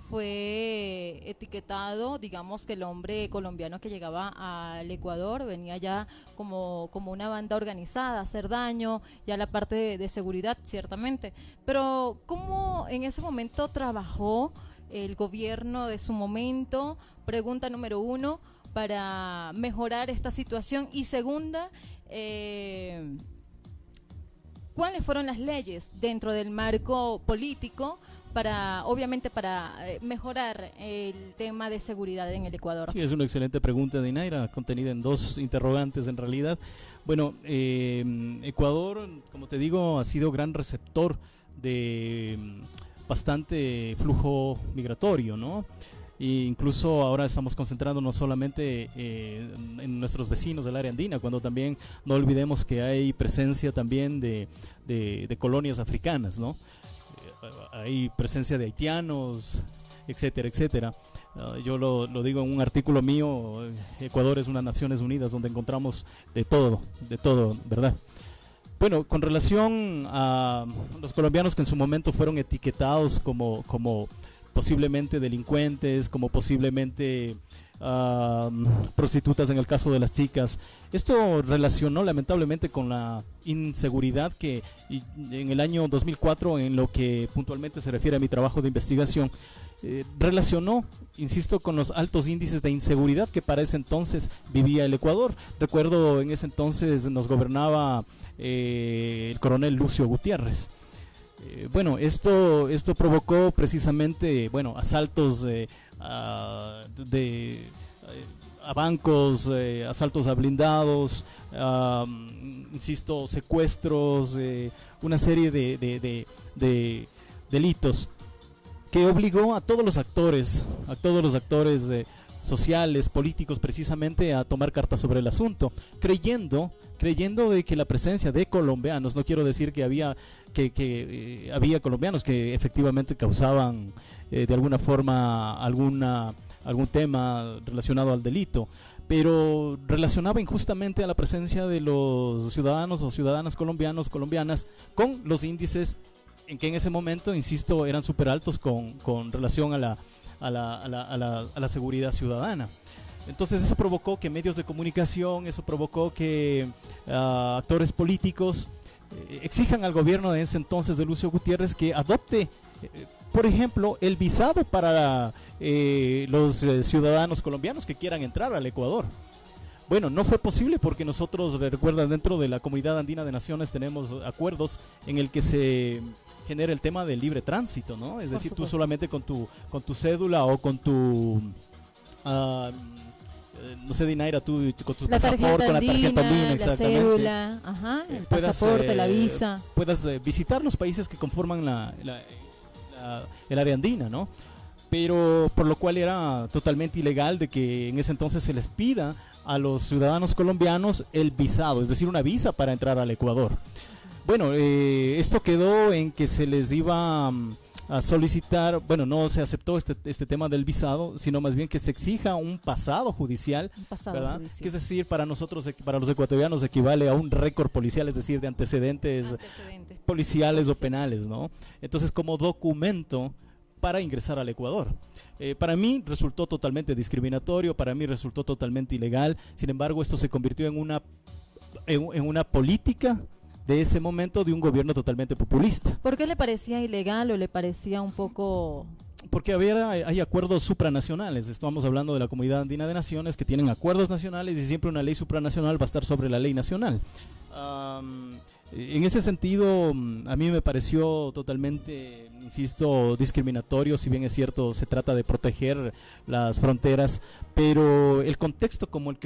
fue etiquetado, digamos, que el hombre colombiano que llegaba al Ecuador venía ya como una banda organizada a hacer daño, ya la parte de seguridad, ciertamente. Pero ¿cómo en ese momento trabajó el gobierno de su momento? Pregunta número 1, para mejorar esta situación. Y segunda, ¿cuáles fueron las leyes dentro del marco político obviamente para mejorar el tema de seguridad en el Ecuador? Sí, es una excelente pregunta, Dinaira, contenida en 2 interrogantes en realidad. Bueno, Ecuador, como te digo, ha sido gran receptor de bastante flujo migratorio, ¿no? E incluso ahora estamos concentrándonos solamente en nuestros vecinos del área andina, cuando también no olvidemos que hay presencia también de colonias africanas, ¿no? Hay presencia de haitianos, etcétera, etcétera. Yo lo digo en un artículo mío, Ecuador es una Naciones Unidas donde encontramos de todo, ¿verdad? Bueno, con relación a los colombianos que en su momento fueron etiquetados como posiblemente delincuentes, como posiblemente prostitutas en el caso de las chicas, esto relacionó lamentablemente con la inseguridad que en el año 2004, en lo que puntualmente se refiere a mi trabajo de investigación, relacionó, insisto, con los altos índices de inseguridad que para ese entonces vivía el Ecuador. Recuerdo en ese entonces nos gobernaba el coronel Lucio Gutiérrez. Bueno, esto provocó precisamente, bueno, asaltos a bancos, asaltos a blindados, insisto, secuestros, una serie de delitos que obligó a todos los actores sociales, políticos, precisamente a tomar cartas sobre el asunto, creyendo de que la presencia de colombianos, no quiero decir que había colombianos que efectivamente causaban de alguna forma algún tema relacionado al delito, pero relacionaba injustamente a la presencia de los ciudadanos o ciudadanas colombianas con los índices en que en ese momento, insisto, eran súper altos con relación a la seguridad ciudadana. Entonces eso provocó que medios de comunicación, eso provocó que actores políticos exijan al gobierno de ese entonces de Lucio Gutiérrez que adopte, por ejemplo, el visado para los ciudadanos colombianos que quieran entrar al Ecuador. Bueno, no fue posible porque nosotros, recuerdan, dentro de la Comunidad Andina de Naciones tenemos acuerdos en el que se genera el tema del libre tránsito, ¿no? Es decir, tú solamente con tu cédula o con tu no sé, Dinaira, tú con tu pasaporte, con la tarjeta andina, la cédula, ajá, el pasaporte, la visa, puedas visitar los países que conforman el área andina, ¿no? Pero por lo cual era totalmente ilegal de que en ese entonces se les pida a los ciudadanos colombianos el visado, es decir, una visa para entrar al Ecuador. Bueno, esto quedó en que se les iba a solicitar, bueno, no se aceptó este tema del visado, sino más bien que se exija un pasado judicial, ¿verdad? Judicial. Que es decir, para nosotros, para los ecuatorianos, equivale a un récord policial, es decir, de antecedentes policiales o penales, ¿no? Entonces, como documento para ingresar al Ecuador. Para mí resultó totalmente discriminatorio, para mí resultó totalmente ilegal. Sin embargo, esto se convirtió en una política de ese momento de un gobierno totalmente populista. ¿Por qué le parecía ilegal o le parecía un poco...? Porque hay acuerdos supranacionales. Estamos hablando de la Comunidad Andina de Naciones que tienen acuerdos nacionales y siempre una ley supranacional va a estar sobre la ley nacional. En ese sentido, a mí me pareció totalmente, insisto, discriminatorio. Si bien es cierto, se trata de proteger las fronteras, pero el contexto con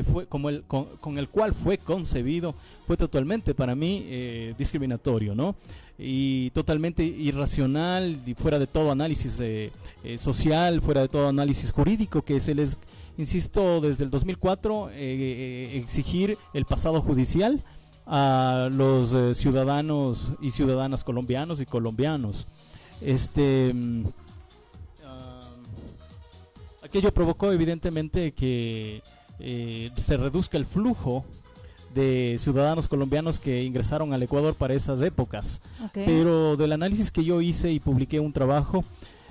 el cual fue concebido fue totalmente, para mí, discriminatorio, ¿no? Y totalmente irracional y fuera de todo análisis social, fuera de todo análisis jurídico, que se les, insisto, desde el 2004 exigir el pasado judicial a los ciudadanos y ciudadanas colombianos y colombianos. Aquello provocó evidentemente que se reduzca el flujo de ciudadanos colombianos que ingresaron al Ecuador para esas épocas. Okay. Pero del análisis que yo hice y publiqué un trabajo,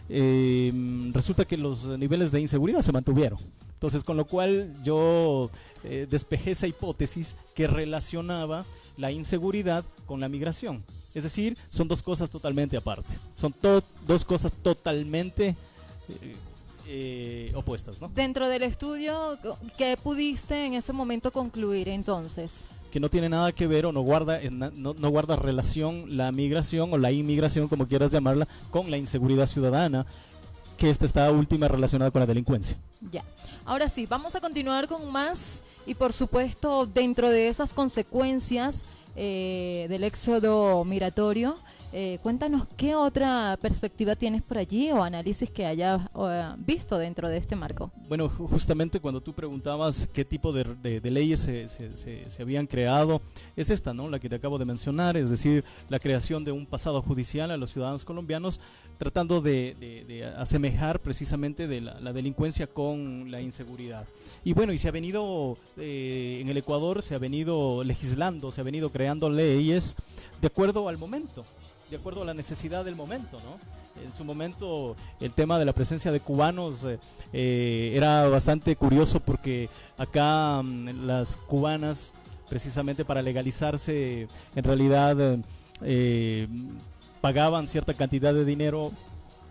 resulta que los niveles de inseguridad se mantuvieron. Entonces, con lo cual yo despejé esa hipótesis que relacionaba la inseguridad con la migración. Es decir, son dos cosas totalmente aparte. Son dos cosas totalmente opuestas, ¿no? Dentro del estudio, ¿qué pudiste en ese momento concluir entonces? Que no tiene nada que ver o no guarda relación la migración o la inmigración, como quieras llamarla, con la inseguridad ciudadana, que esta última relacionada con la delincuencia. Ya. Ahora sí, vamos a continuar con más y por supuesto dentro de esas consecuencias del éxodo migratorio, Cuéntanos qué otra perspectiva tienes por allí o análisis que hayas visto dentro de este marco. Bueno, justamente cuando tú preguntabas qué tipo de leyes se habían creado, es esta, ¿no? La que te acabo de mencionar, es decir, la creación de un pasado judicial a los ciudadanos colombianos, tratando de asemejar precisamente de la delincuencia con la inseguridad. Y bueno, y se ha venido, en el Ecuador se ha venido legislando, se ha venido creando leyes de acuerdo al momento, de acuerdo a la necesidad del momento, ¿no? En su momento el tema de la presencia de cubanos era bastante curioso porque acá las cubanas, precisamente para legalizarse, en realidad pagaban cierta cantidad de dinero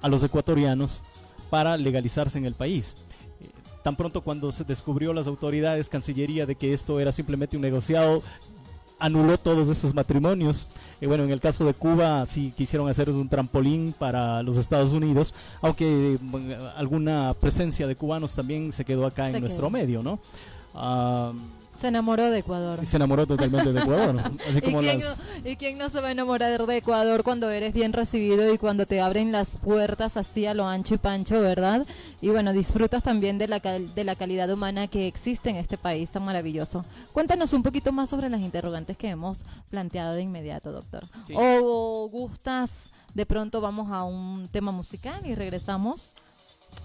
a los ecuatorianos para legalizarse en el país. Tan pronto cuando se descubrió las autoridades, Cancillería, de que esto era simplemente un negociado, anuló todos esos matrimonios. Bueno, en el caso de Cuba sí quisieron hacer un trampolín para los Estados Unidos, aunque alguna presencia de cubanos también se quedó acá en nuestro medio, ¿no? Se enamoró de Ecuador. Se enamoró totalmente de Ecuador, ¿no? Así como ¿Y quién no se va a enamorar de Ecuador cuando eres bien recibido y cuando te abren las puertas así a lo ancho y pancho, ¿verdad? Y bueno, disfrutas también de la calidad humana que existe en este país tan maravilloso. Cuéntanos un poquito más sobre las interrogantes que hemos planteado de inmediato, doctor. Sí. ¿O gustas, de pronto vamos a un tema musical y regresamos?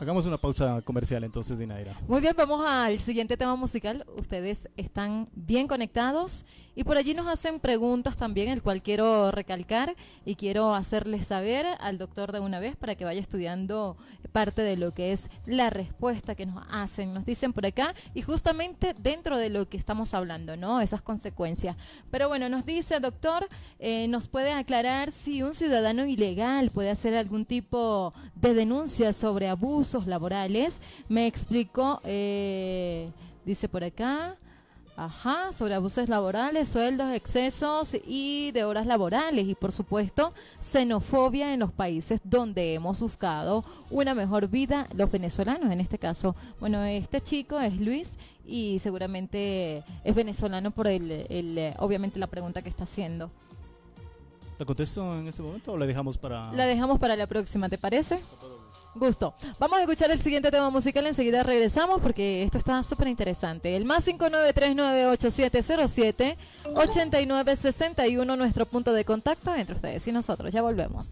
Hagamos una pausa comercial entonces, Dinaira. Muy bien, vamos al siguiente tema musical. Ustedes están bien conectados y por allí nos hacen preguntas también, el cual quiero recalcar y quiero hacerles saber al doctor de una vez para que vaya estudiando parte de lo que es la respuesta que nos hacen. Nos dicen por acá y justamente dentro de lo que estamos hablando, ¿no? Esas consecuencias. Pero bueno, nos dice, doctor, ¿nos puede aclarar si un ciudadano ilegal puede hacer algún tipo de denuncia sobre abusos laborales? Me explicó, dice por acá, sobre abusos laborales, sueldos, excesos y de horas laborales y por supuesto xenofobia en los países donde hemos buscado una mejor vida, los venezolanos en este caso. Bueno, este chico es Luis y seguramente es venezolano por obviamente la pregunta que está haciendo. ¿La contesto en este momento o la dejamos para...? La dejamos para la próxima, ¿te parece? Gusto. Vamos a escuchar el siguiente tema musical, enseguida regresamos porque esto está súper interesante. El más 59398778961, nuestro punto de contacto entre ustedes y nosotros. Ya volvemos.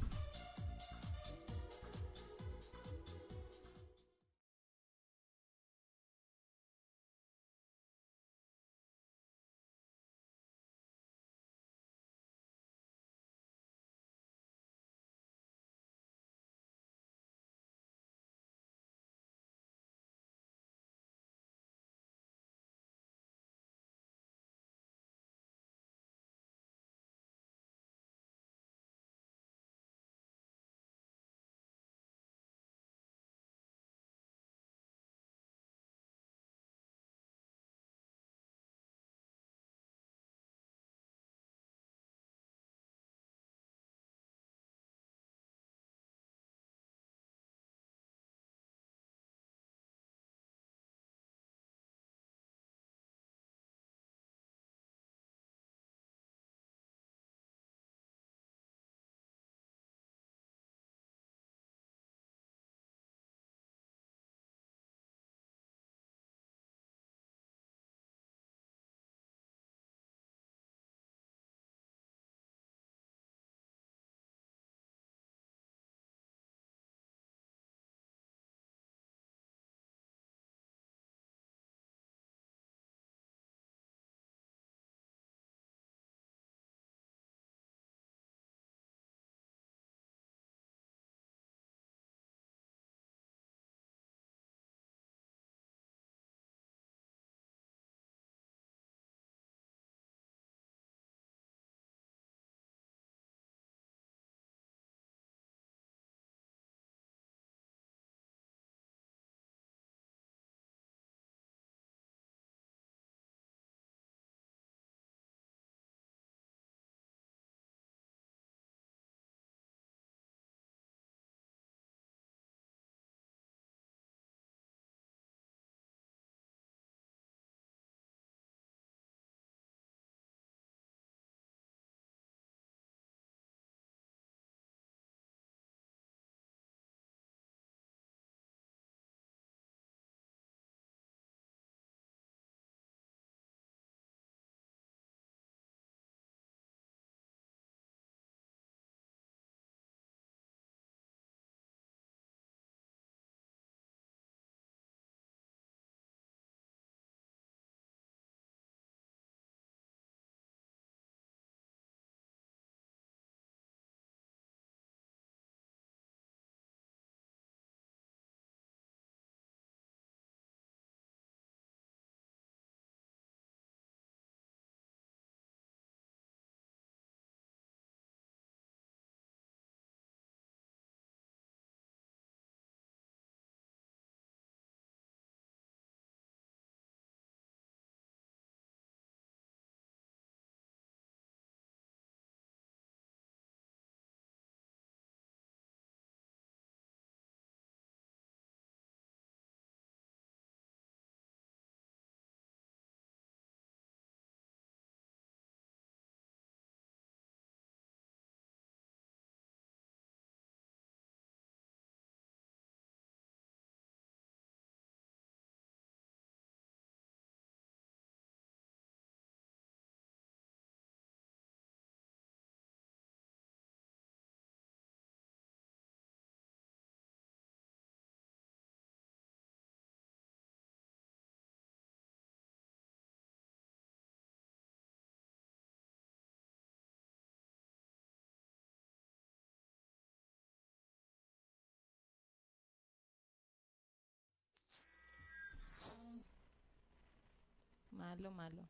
malo.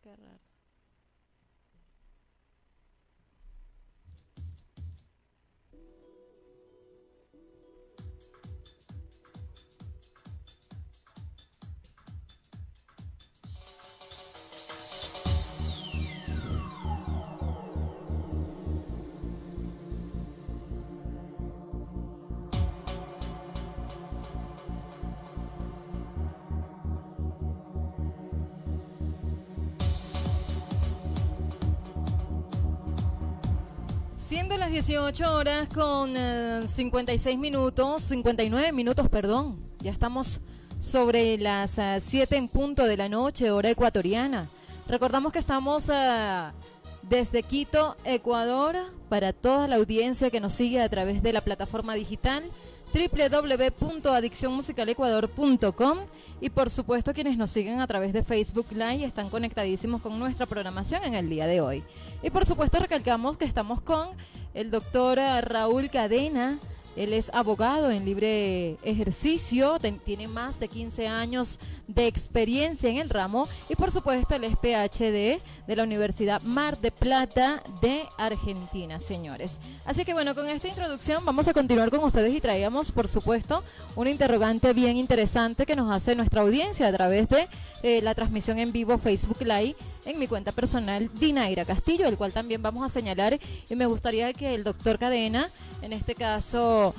Qué raro. Siendo las 18 horas con 56 minutos, 59 minutos, perdón. Ya estamos sobre las 7 en punto de la noche, hora ecuatoriana. Recordamos que estamos desde Quito, Ecuador, para toda la audiencia que nos sigue a través de la plataforma digital www.adiccionmusicalecuador.com y por supuesto quienes nos siguen a través de Facebook Live están conectadísimos con nuestra programación en el día de hoy. Y por supuesto recalcamos que estamos con el doctor Raúl Cadena. Él es abogado en libre ejercicio, tiene más de 15 años de experiencia en el ramo y por supuesto él es PhD de la Universidad Mar de Plata de Argentina, señores. Así que bueno, con esta introducción vamos a continuar con ustedes y traíamos por supuesto una interrogante bien interesante que nos hace nuestra audiencia a través de la transmisión en vivo Facebook Live en mi cuenta personal Dinaira Castillo, el cual también vamos a señalar y me gustaría que el doctor Cadena en este caso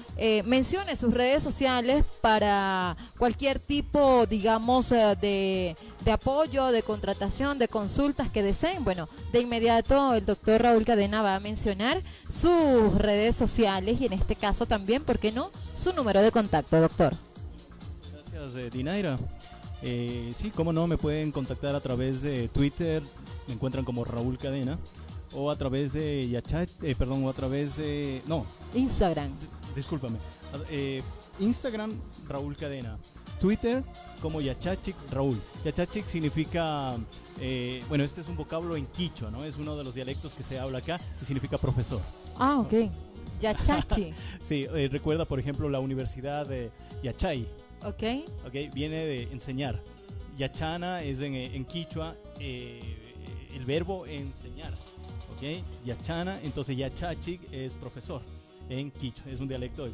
mencione sus redes sociales para cualquier tipo, digamos, de apoyo, de contratación, de consultas que deseen. Bueno, de inmediato el doctor Raúl Cadena va a mencionar sus redes sociales y en este caso también, ¿por qué no?, su número de contacto, doctor. Gracias, Dinaira. Sí, cómo no, me pueden contactar a través de Twitter, me encuentran como Raúl Cadena, o a través de o a través de, no, Instagram. Discúlpame. Instagram, Raúl Cadena. Twitter, como Yachachic Raúl. Yachachic significa, bueno, este es un vocablo en quichua, ¿no? Es uno de los dialectos que se habla acá y significa profesor. Ah, ok. Yachachi. Sí, recuerda, por ejemplo, la Universidad de Yachay. Ok. Viene de enseñar. Yachana es en quichua el verbo enseñar. Yachana, entonces Yachachic es profesor en quichua, es un dialecto,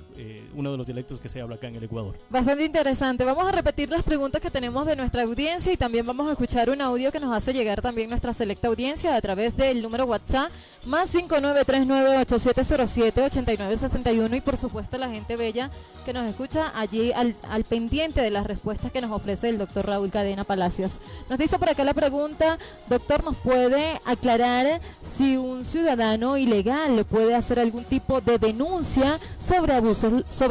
uno de los dialectos que se habla acá en el Ecuador. Bastante interesante. Vamos a repetir las preguntas que tenemos de nuestra audiencia y también vamos a escuchar un audio que nos hace llegar también nuestra selecta audiencia a través del número WhatsApp más 5939-8707-8961 y por supuesto la gente bella que nos escucha allí al pendiente de las respuestas que nos ofrece el doctor Raúl Cadena Palacios. Nos dice por acá la pregunta, doctor, ¿nos puede aclarar si un ciudadano ilegal puede hacer algún tipo de denuncia sobre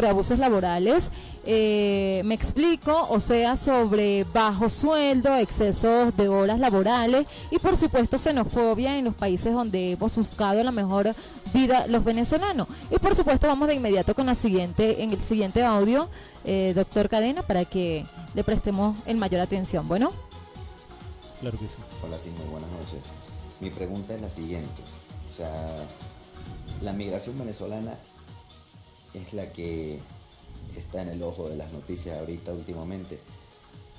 abusos laborales? Me explico, o sea, sobre bajo sueldo, excesos de horas laborales y por supuesto xenofobia en los países donde hemos buscado la mejor vida los venezolanos. Y por supuesto vamos de inmediato con el siguiente audio, doctor Cadena, para que le prestemos el mayor atención. Bueno. Claro que sí. Hola, sí, muy buenas noches. Mi pregunta es la siguiente, o sea, la migración venezolana es la que está en el ojo de las noticias ahorita últimamente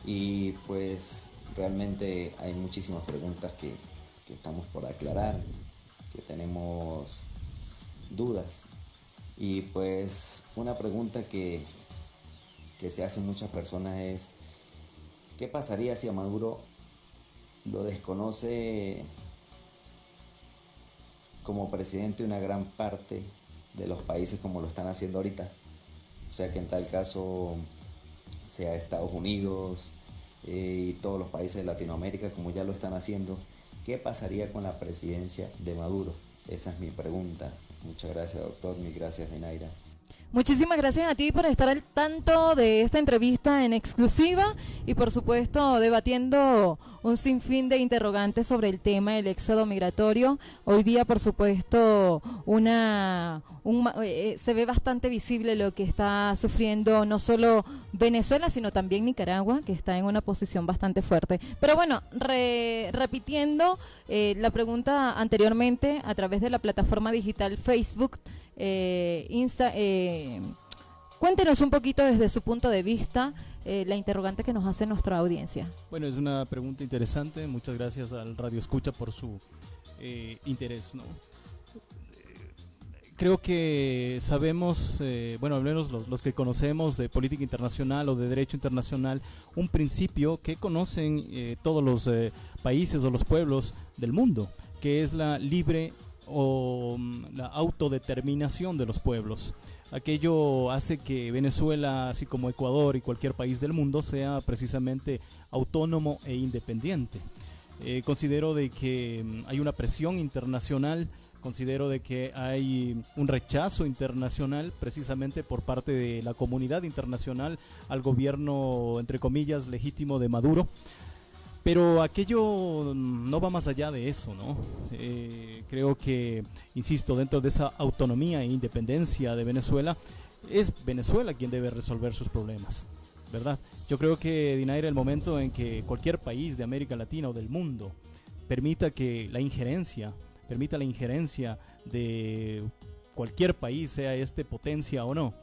y pues realmente hay muchísimas preguntas que estamos por aclarar, que tenemos dudas y pues una pregunta que se hacen muchas personas es ¿qué pasaría si a Maduro lo desconoce como presidente una gran parte de los países como lo están haciendo ahorita? O sea que en tal caso sea Estados Unidos y todos los países de Latinoamérica como ya lo están haciendo. ¿Qué pasaría con la presidencia de Maduro? Esa es mi pregunta. Muchas gracias, doctor. Mil gracias, Dinaira. Muchísimas gracias a ti por estar al tanto de esta entrevista en exclusiva y por supuesto debatiendo un sinfín de interrogantes sobre el tema del éxodo migratorio. Hoy día por supuesto se ve bastante visible lo que está sufriendo no solo Venezuela sino también Nicaragua, que está en una posición bastante fuerte. Pero bueno, repitiendo la pregunta anteriormente a través de la plataforma digital Facebook, Cuéntenos un poquito desde su punto de vista la interrogante que nos hace nuestra audiencia. Bueno, es una pregunta interesante. Muchas gracias al Radio Escucha por su interés, ¿no? Creo que sabemos, bueno, al menos los que conocemos de política internacional o de derecho internacional, un principio que conocen todos los países o los pueblos del mundo, que es la libre o la autodeterminación de los pueblos. Aquello hace que Venezuela, así como Ecuador y cualquier país del mundo, sea precisamente autónomo e independiente. Considero de que hay una presión internacional, considero de que hay un rechazo internacional precisamente por parte de la comunidad internacional al gobierno, entre comillas, legítimo de Maduro. Pero aquello no va más allá de eso, ¿no? Creo que, insisto, dentro de esa autonomía e independencia de Venezuela, es Venezuela quien debe resolver sus problemas, ¿verdad? Yo creo que, Dinaira, el momento en que cualquier país de América Latina o del mundo permita la injerencia de cualquier país, sea este potencia o no,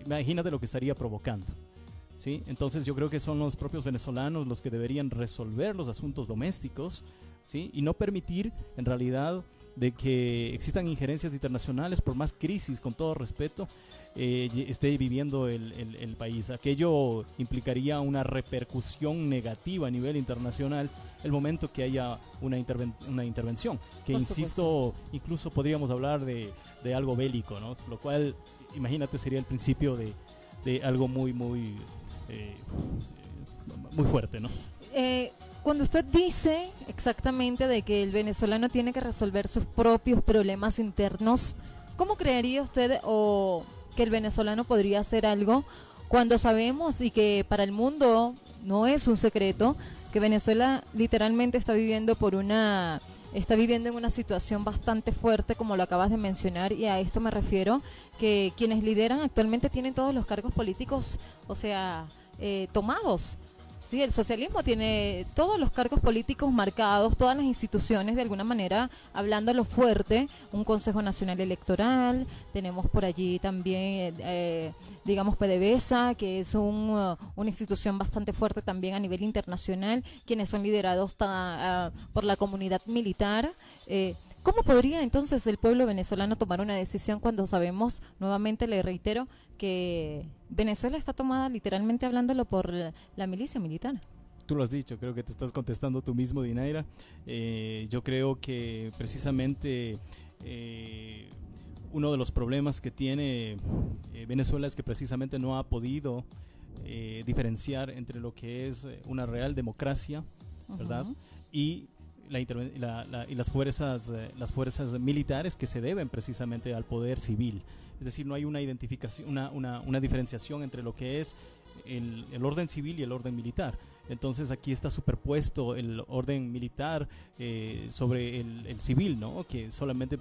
imagínate lo que estaría provocando. ¿Sí? Entonces yo creo que son los propios venezolanos los que deberían resolver los asuntos domésticos, ¿sí? Y no permitir en realidad de que existan injerencias internacionales, por más crisis, con todo respeto, esté viviendo el país. Aquello implicaría una repercusión negativa a nivel internacional el momento que haya una intervención, que, insisto, incluso podríamos hablar de algo bélico, ¿no? Lo cual, imagínate, sería el principio de algo muy fuerte, ¿no? Cuando usted dice exactamente de que el venezolano tiene que resolver sus propios problemas internos, ¿cómo creería usted o que el venezolano podría hacer algo cuando sabemos, y que para el mundo no es un secreto, que Venezuela literalmente está viviendo en una situación bastante fuerte, como lo acabas de mencionar, y a esto me refiero, que quienes lideran actualmente tienen todos los cargos políticos, o sea, tomados? Sí, el socialismo tiene todos los cargos políticos marcados, todas las instituciones, de alguna manera, hablándolo fuerte, un Consejo Nacional Electoral, tenemos por allí también, digamos, PDVSA, que es una institución bastante fuerte también a nivel internacional, quienes son liderados por la comunidad militar. ¿Cómo podría entonces el pueblo venezolano tomar una decisión cuando sabemos, nuevamente le reitero, que Venezuela está tomada, literalmente hablándolo, por la milicia militar? Tú lo has dicho, creo que te estás contestando tú mismo, Dinaira. Yo creo que precisamente uno de los problemas que tiene Venezuela es que precisamente no ha podido diferenciar entre lo que es una real democracia, ¿verdad? Y las fuerzas militares que se deben precisamente al poder civil. Es decir, no hay una identificación, una diferenciación entre lo que es el orden civil y el orden militar. Entonces aquí está superpuesto el orden militar sobre el civil, ¿no? Que solamente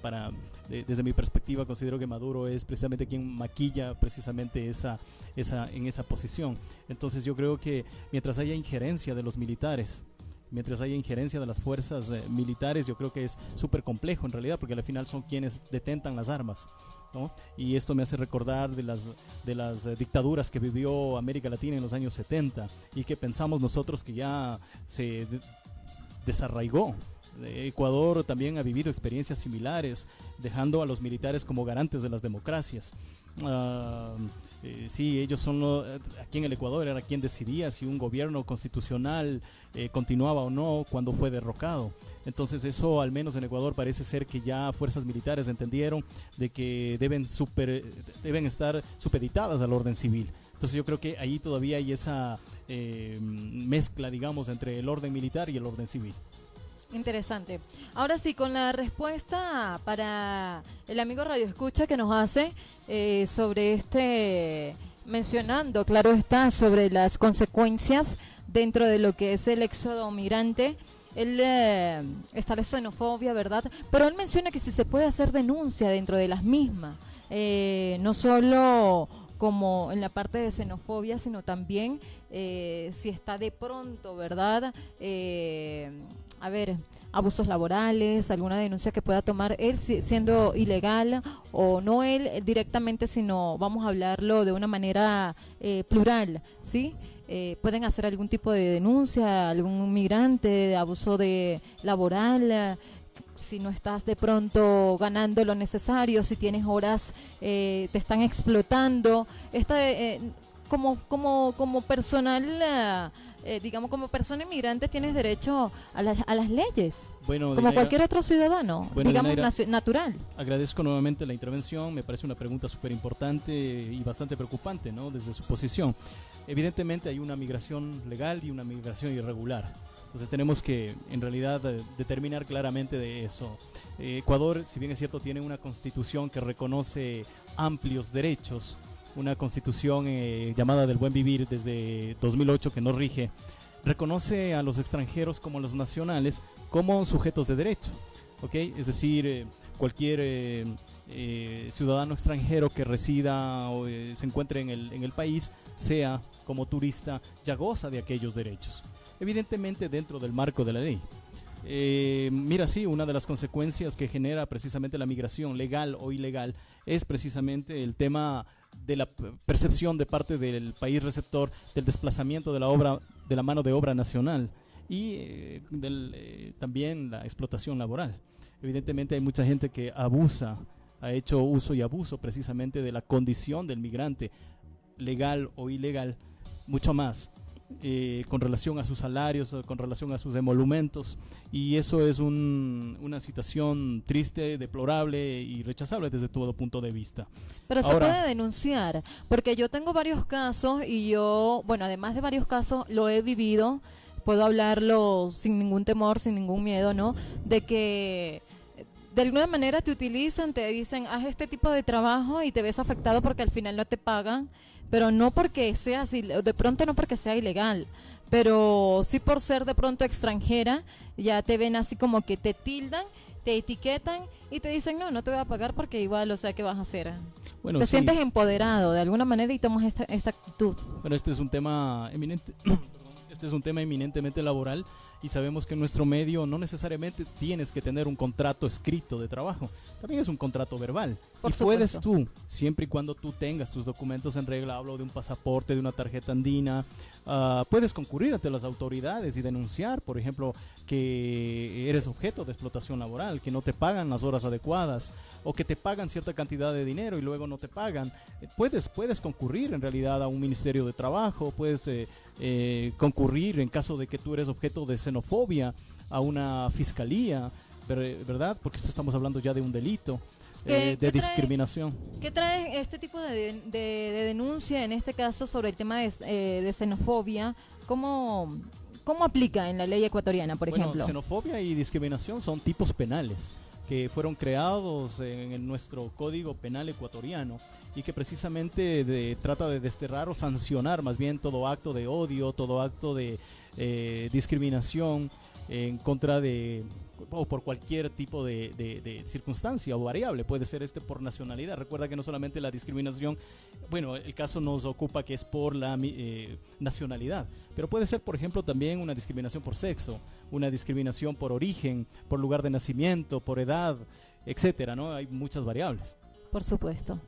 desde mi perspectiva, considero que Maduro es precisamente quien maquilla precisamente en esa posición. Entonces yo creo que mientras haya injerencia de los militares, mientras haya injerencia de las fuerzas militares, yo creo que es súper complejo en realidad, porque al final son quienes detentan las armas, ¿no? Y esto me hace recordar de las dictaduras que vivió América Latina en los años 70 y que pensamos nosotros que ya se desarraigó. Ecuador también ha vivido experiencias similares, dejando a los militares como garantes de las democracias. Sí, ellos son aquí en el Ecuador era quien decidía si un gobierno constitucional continuaba o no cuando fue derrocado. Entonces eso, al menos en Ecuador, parece ser que ya fuerzas militares entendieron de que deben estar supeditadas al orden civil. Entonces yo creo que ahí todavía hay esa mezcla, digamos, entre el orden militar y el orden civil. Interesante. Ahora sí, con la respuesta para el amigo Radio Escucha que nos hace sobre mencionando, claro está, sobre las consecuencias dentro de lo que es el éxodo migrante. Él está la xenofobia, ¿verdad? Pero él menciona que si se puede hacer denuncia dentro de las mismas, no solo como en la parte de xenofobia, sino también si está de pronto, ¿verdad? A ver, abusos laborales, alguna denuncia que pueda tomar él siendo ilegal o no él directamente, sino vamos a hablarlo de una manera plural, ¿sí? Pueden hacer algún tipo de denuncia, algún migrante de abuso laboral, si no estás de pronto ganando lo necesario, si tienes horas, te están explotando. Como personal, digamos, como persona inmigrante tienes derecho a las leyes, bueno, como Dinaira, cualquier otro ciudadano, bueno, digamos, Dinaira, natural. agradezco nuevamente la intervención, me parece una pregunta súper importante y bastante preocupante, ¿no? Desde su posición. Evidentemente hay una migración legal y una migración irregular. Entonces tenemos que, en realidad, determinar claramente de eso. Ecuador, si bien es cierto, tiene una constitución que reconoce amplios derechos, una constitución llamada del buen vivir desde 2008 que nos rige, reconoce a los extranjeros como a los nacionales como sujetos de derecho, ¿ok? Es decir, cualquier ciudadano extranjero que resida o se encuentre en el país, sea como turista, ya goza de aquellos derechos, evidentemente dentro del marco de la ley. Mira, sí, una de las consecuencias que genera precisamente la migración, legal o ilegal, es precisamente el tema de la percepción de parte del país receptor del desplazamiento de la mano de obra nacional y también la explotación laboral. Evidentemente hay mucha gente que ha hecho uso y abuso precisamente de la condición del migrante, legal o ilegal, mucho más. Con relación a sus salarios, con relación a sus emolumentos, y eso es una situación triste, deplorable y rechazable desde todo punto de vista. Pero Ahora, se puede denunciar, porque yo tengo varios casos y yo, bueno, además de varios casos, lo he vivido, puedo hablarlo sin ningún temor, sin ningún miedo, ¿no? De que de alguna manera te utilizan, te dicen, haz este tipo de trabajo y te ves afectado porque al final no te pagan, pero no porque sea así, de pronto no porque sea ilegal, pero sí por ser de pronto extranjera, ya te ven así como que te tildan, te etiquetan y te dicen, no te voy a pagar porque igual, o sea, ¿qué vas a hacer? bueno, Te sí, sientes empoderado de alguna manera y tomas esta actitud. bueno, este es un tema eminente. Este es un tema eminentemente laboral y sabemos que en nuestro medio no necesariamente tienes que tener un contrato escrito de trabajo, también es un contrato verbal. Por y puedes supuesto. tú, siempre y cuando tú tengas tus documentos en regla, hablo de un pasaporte, de una tarjeta andina, puedes concurrir ante las autoridades y denunciar, por ejemplo, que eres objeto de explotación laboral, que no te pagan las horas adecuadas o que te pagan cierta cantidad de dinero y luego no te pagan. Puedes concurrir en realidad a un ministerio de trabajo, puedes concurrir en caso de que tú eres objeto de xenofobia a una fiscalía, ¿verdad? Porque esto estamos hablando ya de un delito de discriminación. ¿Qué trae este tipo de denuncia, en este caso, sobre el tema de xenofobia? ¿Cómo aplica en la ley ecuatoriana, por ejemplo? Bueno, xenofobia y discriminación son tipos penales que fueron creados en nuestro Código Penal ecuatoriano y que precisamente trata de desterrar o sancionar más bien todo acto de odio, todo acto de discriminación en contra de o por cualquier tipo de circunstancia o variable, puede ser por nacionalidad. Recuerda que no solamente la discriminación, bueno, el caso nos ocupa que es por la nacionalidad, pero puede ser, por ejemplo, también una discriminación por sexo, una discriminación por origen, por lugar de nacimiento, por edad, etcétera, ¿no? Hay muchas variables. Por supuesto.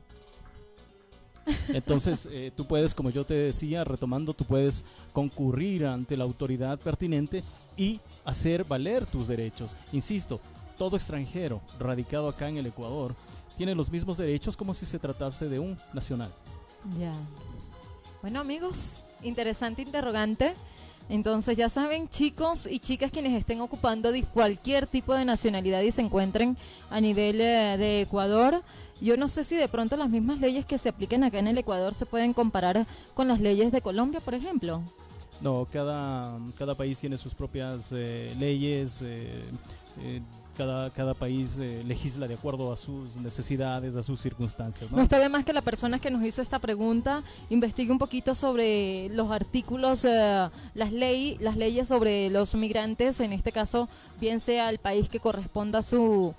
Entonces, tú puedes, como yo te decía, retomando, tú puedes concurrir ante la autoridad pertinente y hacer valer tus derechos. Insisto, todo extranjero radicado acá en el Ecuador tiene los mismos derechos como si se tratase de un nacional. Ya. Bueno, amigos, interesante interrogante. Entonces, ya saben, chicos y chicas quienes estén ocupando cualquier tipo de nacionalidad y se encuentren a nivel de Ecuador, yo no sé si de pronto las mismas leyes que se apliquen acá en el Ecuador se pueden comparar con las leyes de Colombia, por ejemplo. No, cada país tiene sus propias leyes, cada país legisla de acuerdo a sus necesidades, a sus circunstancias, ¿no? No está de más que la persona que nos hizo esta pregunta investigue un poquito sobre los artículos, las leyes sobre los migrantes, en este caso, bien sea el país que corresponda a su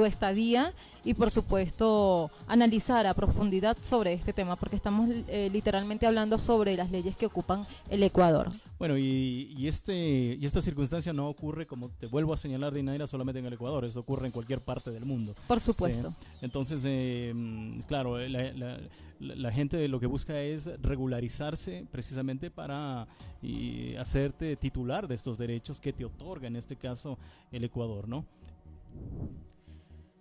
estadía, y por supuesto analizar a profundidad sobre este tema, porque estamos literalmente hablando sobre las leyes que ocupan el Ecuador. Bueno, y esta circunstancia no ocurre, como te vuelvo a señalar, Dinaira, solamente en el Ecuador, eso ocurre en cualquier parte del mundo. Por supuesto. ¿Sí? Entonces, claro, la gente lo que busca es regularizarse precisamente para hacerte titular de estos derechos que te otorga, en este caso, el Ecuador, ¿no?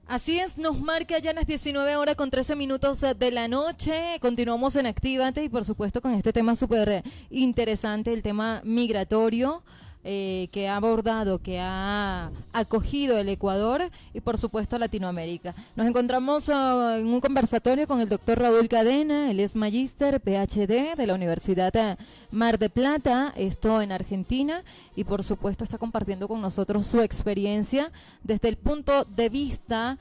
Así es, nos marca ya las 19:13 de la noche. Continuamos en Actívate y por supuesto con este tema súper interesante, el tema migratorio que ha abordado, que ha acogido el Ecuador y por supuesto Latinoamérica. Nos encontramos en un conversatorio con el doctor Raúl Cadena, él es magíster PhD de la Universidad Mar de Plata, esto en Argentina, y por supuesto está compartiendo con nosotros su experiencia desde el punto de vista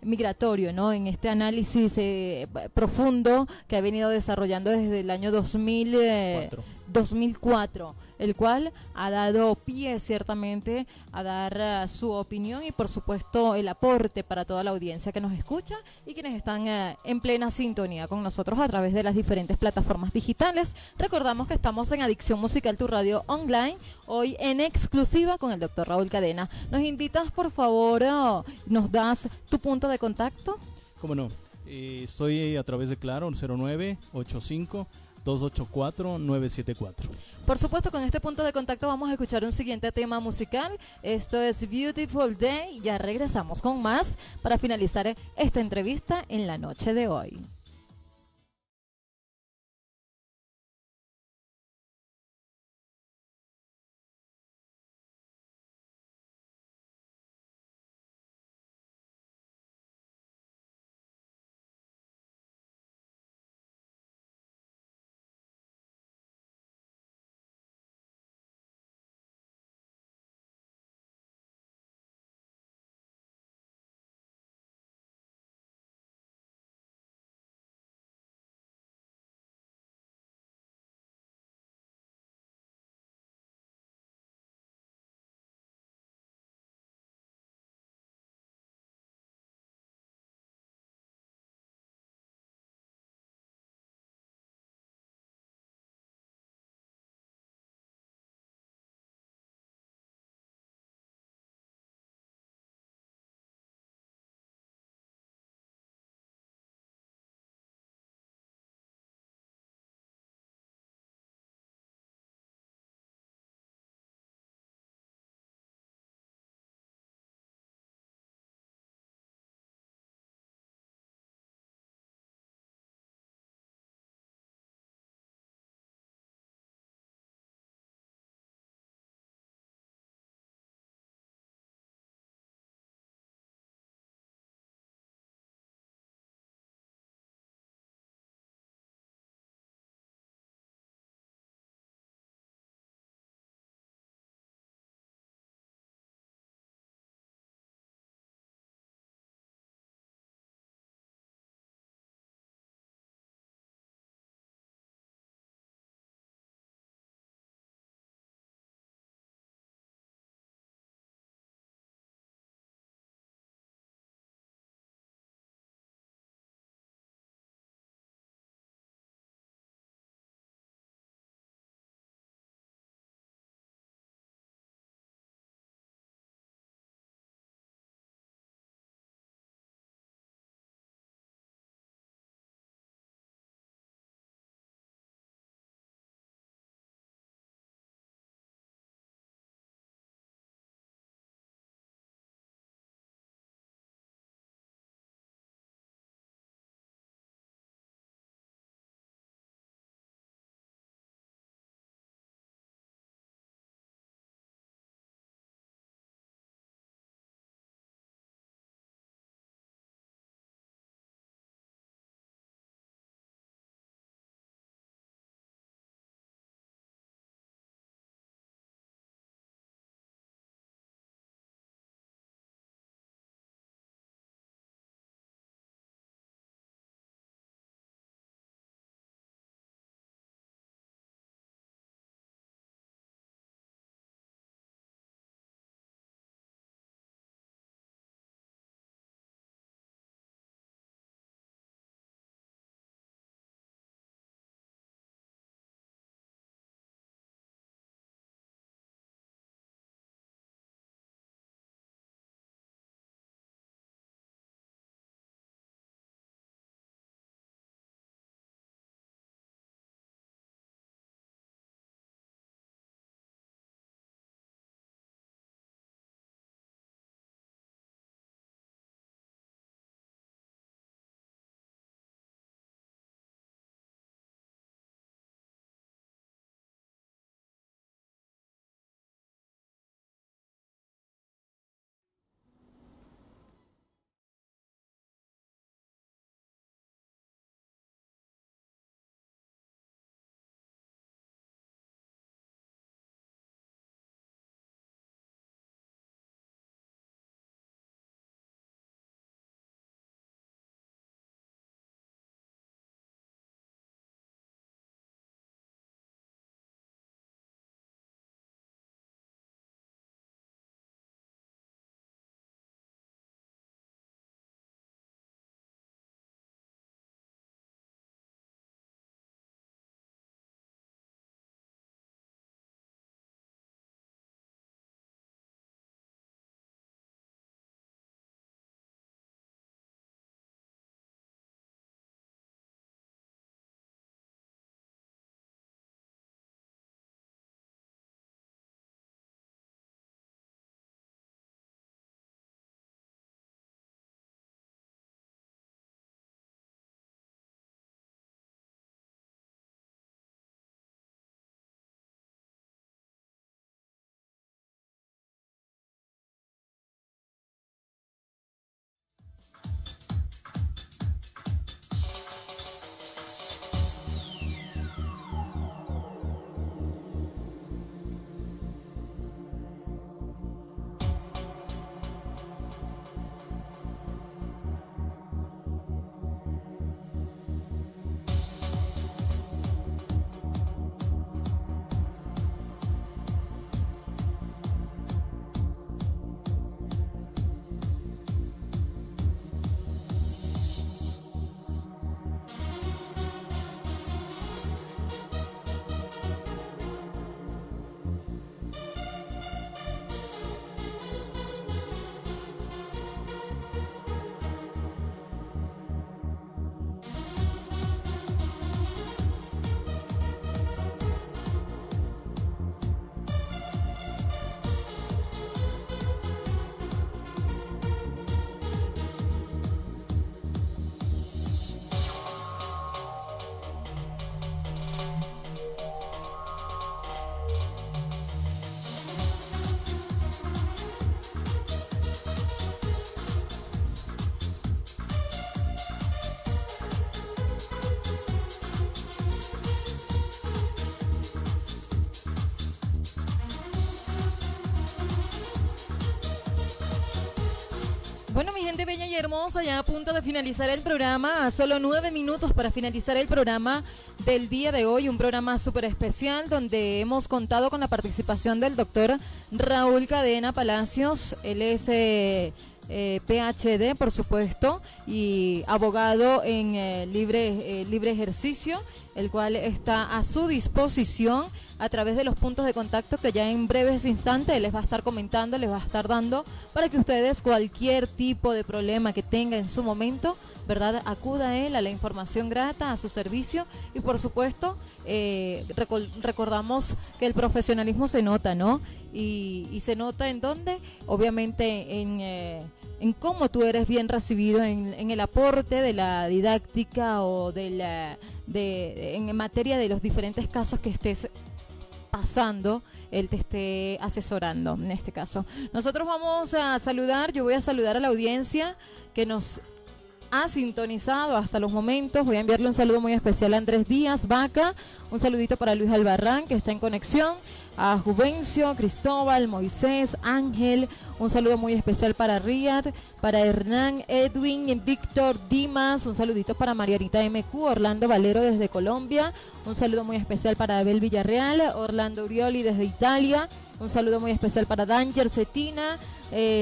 migratorio, ¿no? En este análisis profundo que ha venido desarrollando desde el año 2004, el cual ha dado pie ciertamente a dar su opinión y por supuesto el aporte para toda la audiencia que nos escucha y quienes están en plena sintonía con nosotros a través de las diferentes plataformas digitales. Recordamos que estamos en Adicción Musical, tu radio online, hoy en exclusiva con el doctor Raúl Cadena. ¿Nos invitas, por favor, nos das tu punto de contacto? ¿Cómo no? Estoy a través de Claro, 0985-284-974. Por supuesto, con este punto de contacto vamos a escuchar un siguiente tema musical. Esto es Beautiful Day y ya regresamos con más para finalizar esta entrevista en la noche de hoy. Bueno, mi gente bella y hermosa, ya a punto de finalizar el programa, a solo 9 minutos para finalizar el programa del día de hoy, un programa súper especial donde hemos contado con la participación del doctor Raúl Cadena Palacios. Él es PhD, por supuesto, y abogado en libre ejercicio, el cual está a su disposición a través de los puntos de contacto que ya en breves instantes les va a estar comentando, les va a estar dando, para que ustedes cualquier tipo de problema que tenga en su momento, ¿verdad?, acuda a él, a la información grata, a su servicio. Y por supuesto, recordamos que el profesionalismo se nota, ¿no? Y se nota en dónde, obviamente en cómo tú eres bien recibido en el aporte de la didáctica o en materia de los diferentes casos que estés pasando, él te esté asesorando en este caso. Nosotros vamos a saludar, yo voy a saludar a la audiencia que nos ha sintonizado hasta los momentos. Voy a enviarle un saludo muy especial a Andrés Díaz Vaca, un saludito para Luis Albarrán, que está en conexión, a Juvencio, Cristóbal, Moisés, Ángel, un saludo muy especial para Riyad, para Hernán, Edwin, Víctor, Dimas, un saludito para Marianita MQ, Orlando Valero desde Colombia, un saludo muy especial para Abel Villarreal, Orlando Urioli desde Italia, un saludo muy especial para Danger Cetina,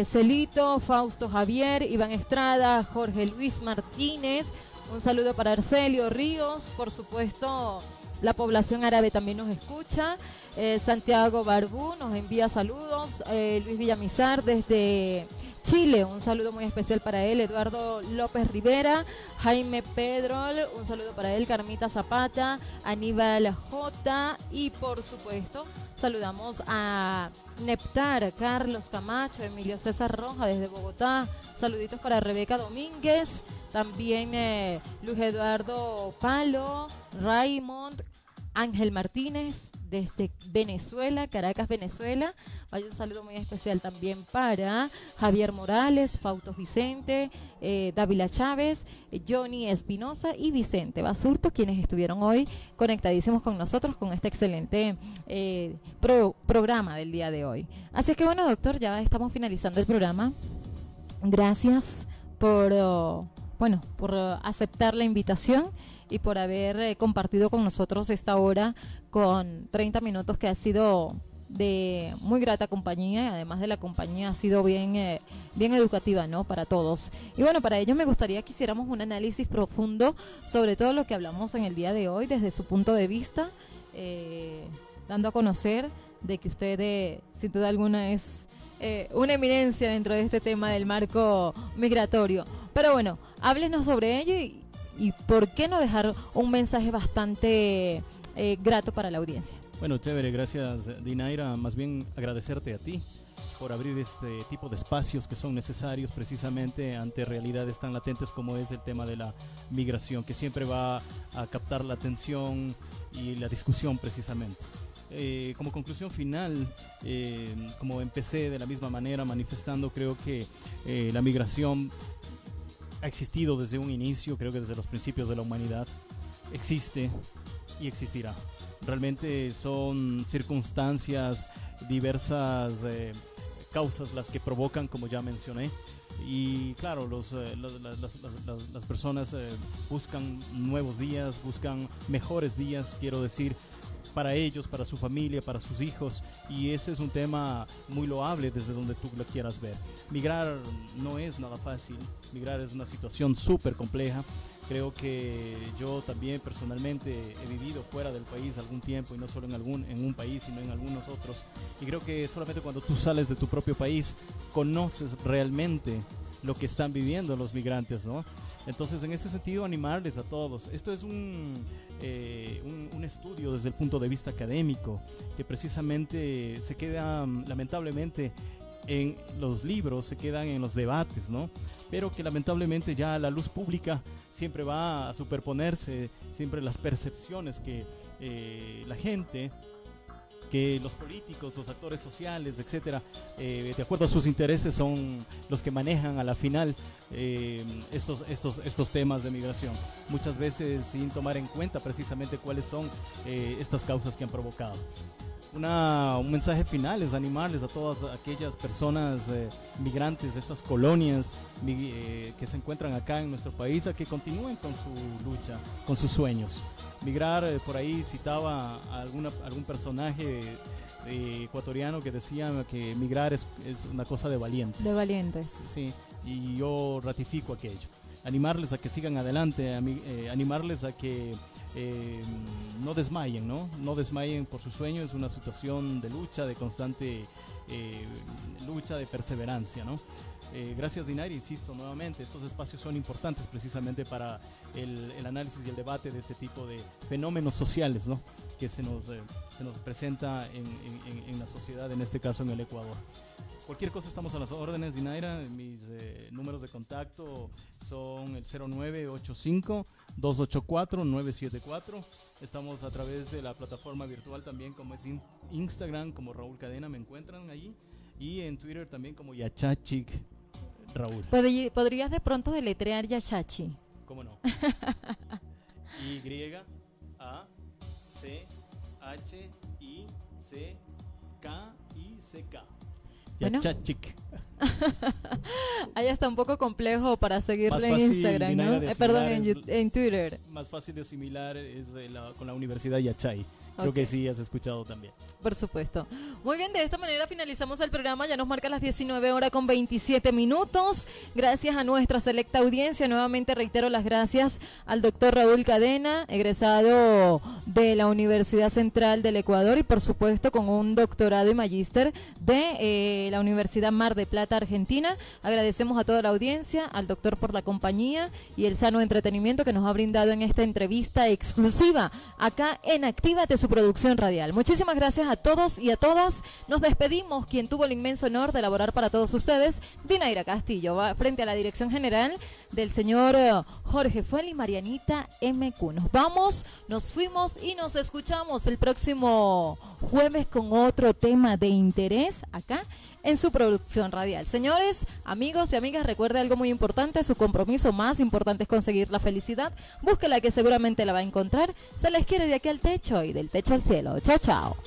Celito, Fausto Javier, Iván Estrada, Jorge Luis Martínez, un saludo para Arcelio Ríos, por supuesto la población árabe también nos escucha, Santiago Barbú nos envía saludos, Luis Villamizar desde Chile, un saludo muy especial para él, Eduardo López Rivera, Jaime Pedrol, un saludo para él, Carmita Zapata, Aníbal J, y por supuesto saludamos a Neptar, Carlos Camacho, Emilio César Roja desde Bogotá, saluditos para Rebeca Domínguez, también Luis Eduardo Palo, Raymond, Ángel Martínez desde Venezuela, Caracas, Venezuela. Vaya un saludo muy especial también para Javier Morales, Fautos Vicente, Dávila Chávez, Johnny Espinosa y Vicente Basurto, quienes estuvieron hoy conectadísimos con nosotros con este excelente programa del día de hoy. Así que bueno, doctor, ya estamos finalizando el programa. Gracias por aceptar la invitación y por haber compartido con nosotros esta hora con 30 minutos que ha sido de muy grata compañía, y además de la compañía ha sido bien educativa, ¿no?, para todos. Y bueno, para ello me gustaría que hiciéramos un análisis profundo sobre todo lo que hablamos en el día de hoy desde su punto de vista, dando a conocer de que usted sin duda alguna es una eminencia dentro de este tema del marco migratorio. Pero bueno, háblenos sobre ello y por qué no dejar un mensaje bastante grato para la audiencia. Bueno, chévere, gracias Dinaira, más bien agradecerte a ti por abrir este tipo de espacios que son necesarios precisamente ante realidades tan latentes como es el tema de la migración, que siempre va a captar la atención y la discusión precisamente. Como conclusión final, como empecé de la misma manera manifestando, creo que la migración ha existido desde un inicio, creo que desde los principios de la humanidad, existe y existirá. Realmente son circunstancias, diversas causas las que provocan, como ya mencioné, y claro, las personas buscan nuevos días, buscan mejores días, quiero decir, para ellos, para su familia, para sus hijos, y ese es un tema muy loable desde donde tú lo quieras ver. Migrar no es nada fácil, migrar es una situación súper compleja. Creo que yo también personalmente he vivido fuera del país algún tiempo, y no solo en un país, sino en algunos otros, y creo que solamente cuando tú sales de tu propio país conoces realmente lo que están viviendo los migrantes, ¿no? Entonces, en ese sentido, animarles a todos. Esto es un estudio desde el punto de vista académico que precisamente se queda, lamentablemente, en los libros, se quedan en los debates, ¿no? Pero que lamentablemente ya a la luz pública siempre va a superponerse siempre las percepciones que la gente, que los políticos, los actores sociales, etcétera, de acuerdo a sus intereses, son los que manejan a la final estos temas de migración, muchas veces sin tomar en cuenta precisamente cuáles son estas causas que han provocado. un mensaje final es animarles a todas aquellas personas migrantes de estas colonias que se encuentran acá en nuestro país a que continúen con su lucha, con sus sueños. Migrar, por ahí citaba a algún personaje ecuatoriano que decía que migrar es una cosa de valientes. De valientes. Sí, y yo ratifico aquello. Animarles a que sigan adelante, animarles a que no desmayen, no desmayen por su sueño. Es una situación de lucha, de constante lucha, de perseverancia, ¿no? Gracias, Dinaira, insisto nuevamente, estos espacios son importantes precisamente para el análisis y el debate de este tipo de fenómenos sociales, ¿no? Que se nos presenta en la sociedad, en este caso en el Ecuador. Cualquier cosa estamos a las órdenes, Dinaira. Mis números de contacto son el 0985-284-974. Estamos a través de la plataforma virtual también, como es Instagram, como Raúl Cadena, me encuentran allí. Y en Twitter también como Yachachik Raúl. ¿Podrías de pronto deletrear Yachachi? ¿Cómo no? Y-A-C-H-I-C-K-I-C-K. Bueno. Yachachik. Ahí está un poco complejo para seguirle en Instagram, ¿no? Perdón, en Twitter. Más fácil de asimilar es con la Universidad Yachay. Creo que sí has escuchado también. Por supuesto. Muy bien, de esta manera finalizamos el programa. Ya nos marca las 19:27. Gracias a nuestra selecta audiencia. Nuevamente reitero las gracias al doctor Raúl Cadena, egresado de la Universidad Central del Ecuador y por supuesto con un doctorado y magíster de la Universidad Mar de Plata, Argentina. Agradecemos a toda la audiencia, al doctor por la compañía y el sano entretenimiento que nos ha brindado en esta entrevista exclusiva acá en Actívate, su producción radial. Muchísimas gracias a todos y a todas. Nos despedimos. Quien tuvo el inmenso honor de elaborar para todos ustedes, Dinaira Castillo, va frente a la dirección general del señor Jorge Fuel y Marianita MQ. Nos vamos, nos fuimos y nos escuchamos el próximo jueves con otro tema de interés acá en su producción radial. Señores, amigos y amigas, recuerde algo muy importante: su compromiso más importante es conseguir la felicidad. Búsquela, que seguramente la va a encontrar. Se les quiere de aquí al techo y del techo al cielo. Chao, chao.